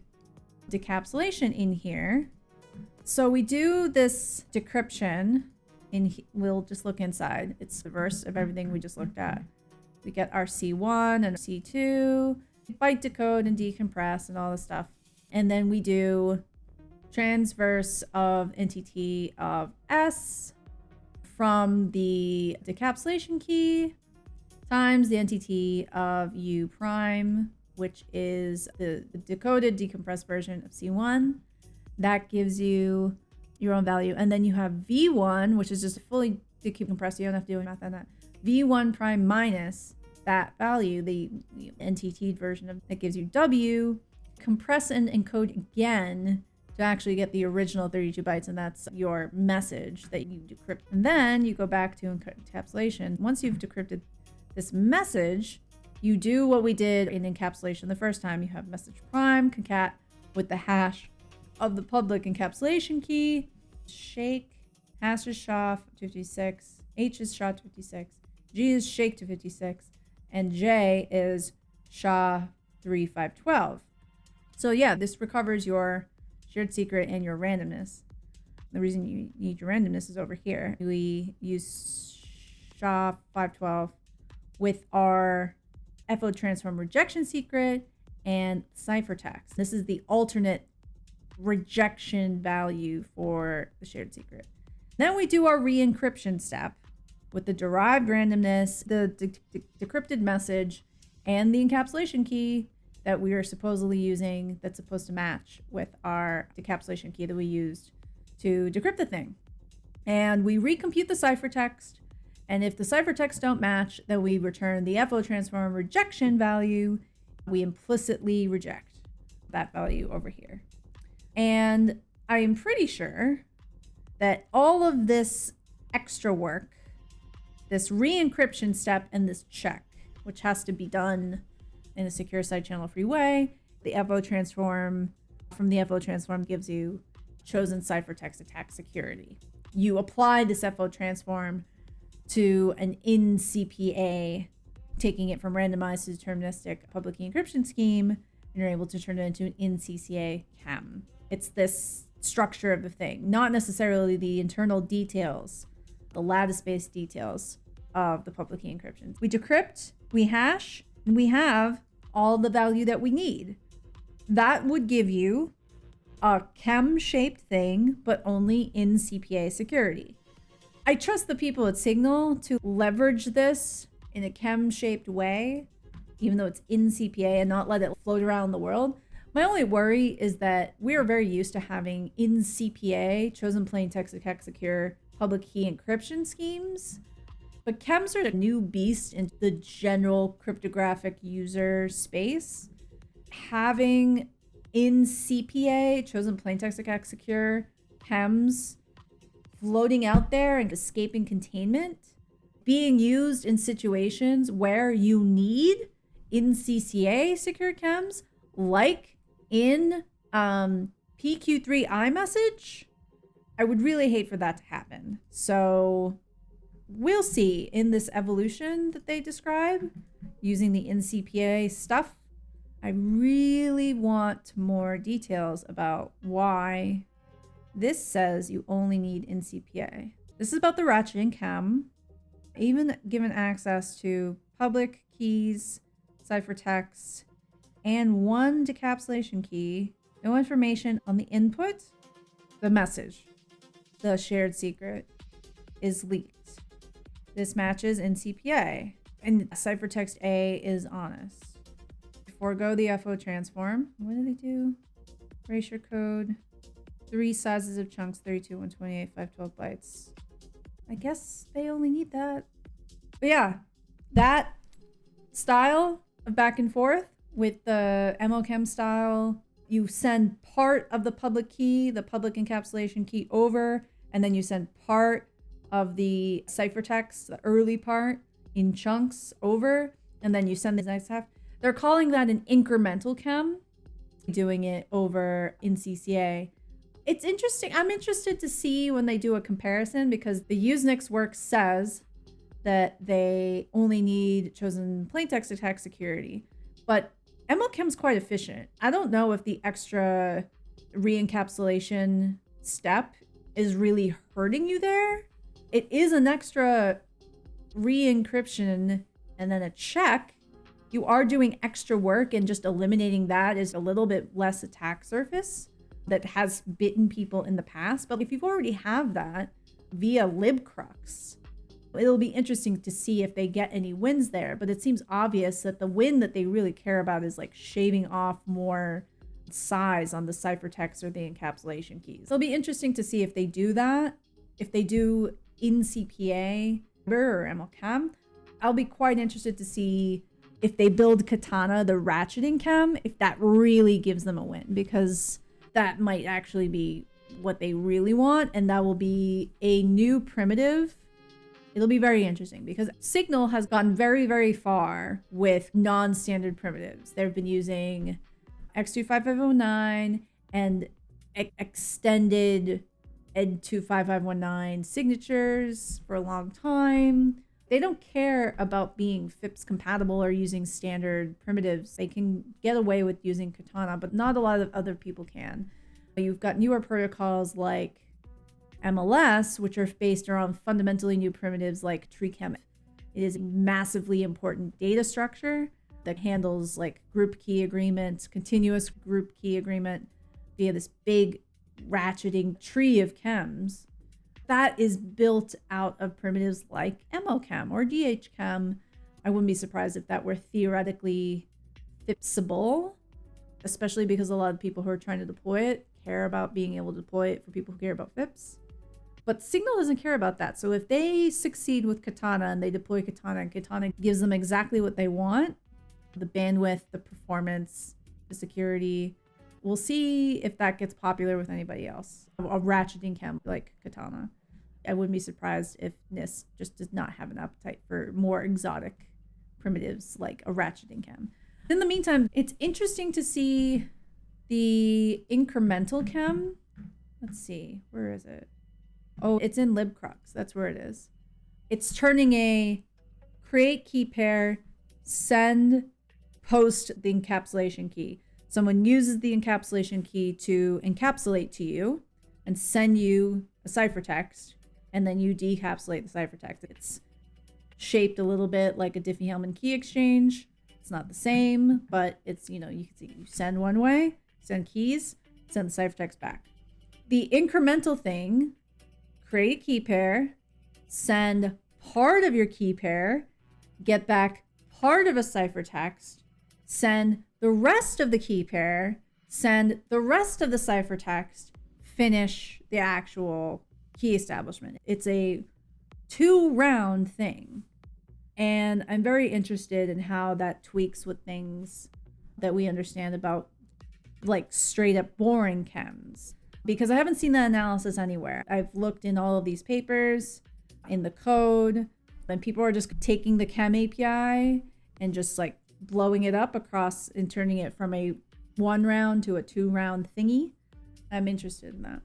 decapsulation in here, so we do this decryption. We'll just look inside. It's the reverse of everything we just looked at. We get our C1 and C2, byte decode and decompress and all this stuff. And then we do transverse of entity of S from the decapsulation key times the entity of U prime, which is the decoded decompressed version of C1. That gives you your own value. And then you have V1, which is just fully decompressed. You don't have to do any math on that. V1 prime minus that value, the NTT version of that gives you W, compress and encode again to actually get the original 32 bytes, and that's your message that you decrypt. And then you go back to encapsulation. Once you've decrypted this message, you do what we did in encapsulation the first time. You have message prime concat with the hash of the public encapsulation key, shake, hash is SHA-56, H is SHA-56, G is shake to 56, and J is SHA-3512. So yeah, this recovers your shared secret and your randomness. The reason you need your randomness is over here. We use SHA-512 with our FO transform rejection secret and ciphertext. This is the alternate rejection value for the shared secret. Then we do our re-encryption step with the derived randomness, the decrypted message, and the encapsulation key that we are supposedly using that's supposed to match with our decapsulation key that we used to decrypt the thing. And we recompute the ciphertext, and if the ciphertext don't match, then we return the FO transform rejection value. We implicitly reject that value over here. And I am pretty sure that all of this extra work, this re-encryption step and this check, which has to be done in a secure side channel free way, the FO transform from the FO transform gives you chosen ciphertext attack security. You apply this FO transform to an in CPA, taking it from randomized to deterministic public key encryption scheme, and you're able to turn it into an in CCA KEM. It's this structure of the thing, not necessarily the internal details, the lattice-based details of the public key encryption. We decrypt, we hash, and we have all the value that we need. That would give you a KEM-shaped thing, but only in CPA security. I trust the people at Signal to leverage this in a KEM-shaped way, even though it's in CPA, and not let it float around the world. My only worry is that we are very used to having in CPA, chosen plain text attack secure, public key encryption schemes. But KEMs are a new beast in the general cryptographic user space. Having in CPA, chosen plain text attack secure, KEMs floating out there and escaping containment, being used in situations where you need in CCA secure KEMs, like in PQ3 iMessage, I would really hate for that to happen. So we'll see in this evolution that they describe using the NCPA stuff. I really want more details about why this says you only need NCPA. This is about the ratcheting KEM. Even given access to public keys, ciphertext, and one decapsulation key, no information on the input, the message, the shared secret, is leaked. This matches in CPA, and ciphertext A is honest. Forego the FO transform. What do they do? Erasure code. 3 sizes of chunks, 32, 128, 512 bytes. I guess they only need that. But yeah, that style of back and forth with the ml-kem style, you send part of the public key, the public encapsulation key over, and then you send part of the ciphertext, the early part, in chunks over, and then you send the next half. They're calling that an incremental KEM, doing it over in CCA. It's interesting. I'm interested to see when they do a comparison, because the Usenix work says that they only need chosen plaintext attack security, but ml-kem's quite efficient. I don't know if the extra re-encapsulation step is really hurting you there. It is an extra re-encryption and then a check. You are doing extra work, and just eliminating that is a little bit less attack surface that has bitten people in the past. But if you've already have that via libcrux, it'll be interesting to see if they get any wins there. But it seems obvious that the win that they really care about is like shaving off more size on the ciphertext or the encapsulation keys. It'll be interesting to see if they do that. If they do in CPA or ml-kem, I'll be quite interested to see if they build Katana, the ratcheting chem, if that really gives them a win, because that might actually be what they really want, and that will be a new primitive. It'll be very interesting because Signal has gone very, very far with non-standard primitives. They've been using X25509 and extended ED25519 signatures for a long time. They don't care about being FIPS compatible or using standard primitives. They can get away with using Katana, but not a lot of other people can. You've got newer protocols like MLS, which are based around fundamentally new primitives like KEM. It is a massively important data structure that handles like group key agreements, continuous group key agreement via this big ratcheting tree of KEMs. That is built out of primitives like ml-kem or DH-kem. I wouldn't be surprised if that were theoretically FIPSable, especially because a lot of people who are trying to deploy it care about being able to deploy it for people who care about FIPS. But Signal doesn't care about that. So if they succeed with Katana and they deploy Katana and Katana gives them exactly what they want, the bandwidth, the performance, the security, we'll see if that gets popular with anybody else. A ratcheting chem like Katana. I wouldn't be surprised if NIST just does not have an appetite for more exotic primitives like a ratcheting chem. In the meantime, it's interesting to see the incremental chem. Let's see, where is it? Oh, it's in libcrux. That's where it is. It's turning a create key pair, send, post the encapsulation key. Someone uses the encapsulation key to encapsulate to you and send you a ciphertext, and then you decapsulate the ciphertext. It's shaped a little bit like a diffie-hellman key exchange. It's not the same, but it's, you can see you send one way, send keys, send the ciphertext back. The incremental thing, create a key pair, send part of your key pair, get back part of a ciphertext, send the rest of the key pair, send the rest of the ciphertext, finish the actual key establishment. It's a 2-round thing. And I'm very interested in how that tweaks with things that we understand about like straight up boring KEMs, because I haven't seen that analysis anywhere. I've looked in all of these papers, in the code, and people are just taking the KEM API and just like blowing it up across and turning it from a 1-round to a 2-round thingy. I'm interested in that.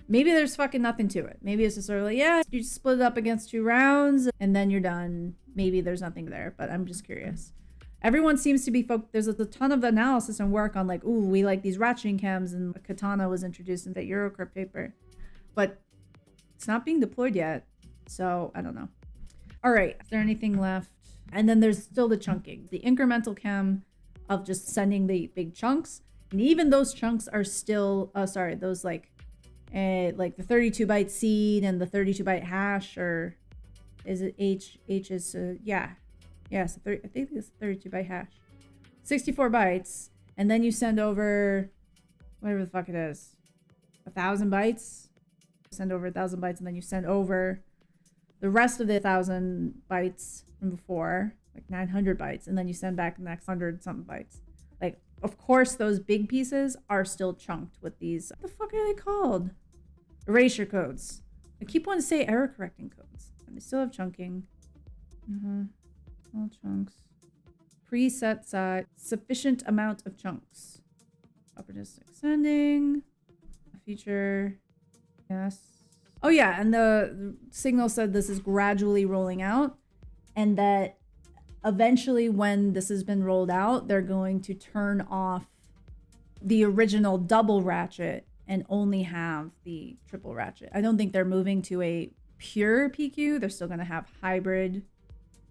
Maybe there's fucking nothing to it. Maybe it's just sort of like, yeah, you split it up against 2 rounds and then you're done. Maybe there's nothing there, but I'm just curious. Everyone seems to be there's a ton of analysis and work on like, ooh, we like these ratcheting KEMs, and Katana was introduced in that Eurocrypt paper, but it's not being deployed yet. So I don't know. All right, is there anything left? And then there's still the chunking, the incremental KEM of just sending the big chunks. And even those chunks are still, those like the 32 byte seed and the 32 byte hash, or is it H is, yes, I think it's 32 byte hash, 64 bytes. And then you send over whatever the fuck it is, 1,000 bytes, send over 1,000 bytes. And then you send over the rest of the 1,000 bytes from before, like 900 bytes. And then you send back the next 100 something bytes. Like, of course, those big pieces are still chunked with these, what the fuck are they called? Erasure codes. I keep wanting to say error correcting codes. And they still have chunking. All chunks. Preset size. Sufficient amount of chunks. Opportunistic sending. Feature. Yes. Oh yeah, and the Signal said this is gradually rolling out, and that eventually when this has been rolled out, they're going to turn off the original Double Ratchet and only have the Triple Ratchet. I don't think they're moving to a pure PQ. They're still going to have hybrid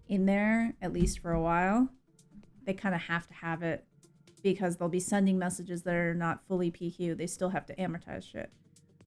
in there, at least for a while. They kind of have to have it because they'll be sending messages that are not fully PQ. They still have to amortize shit.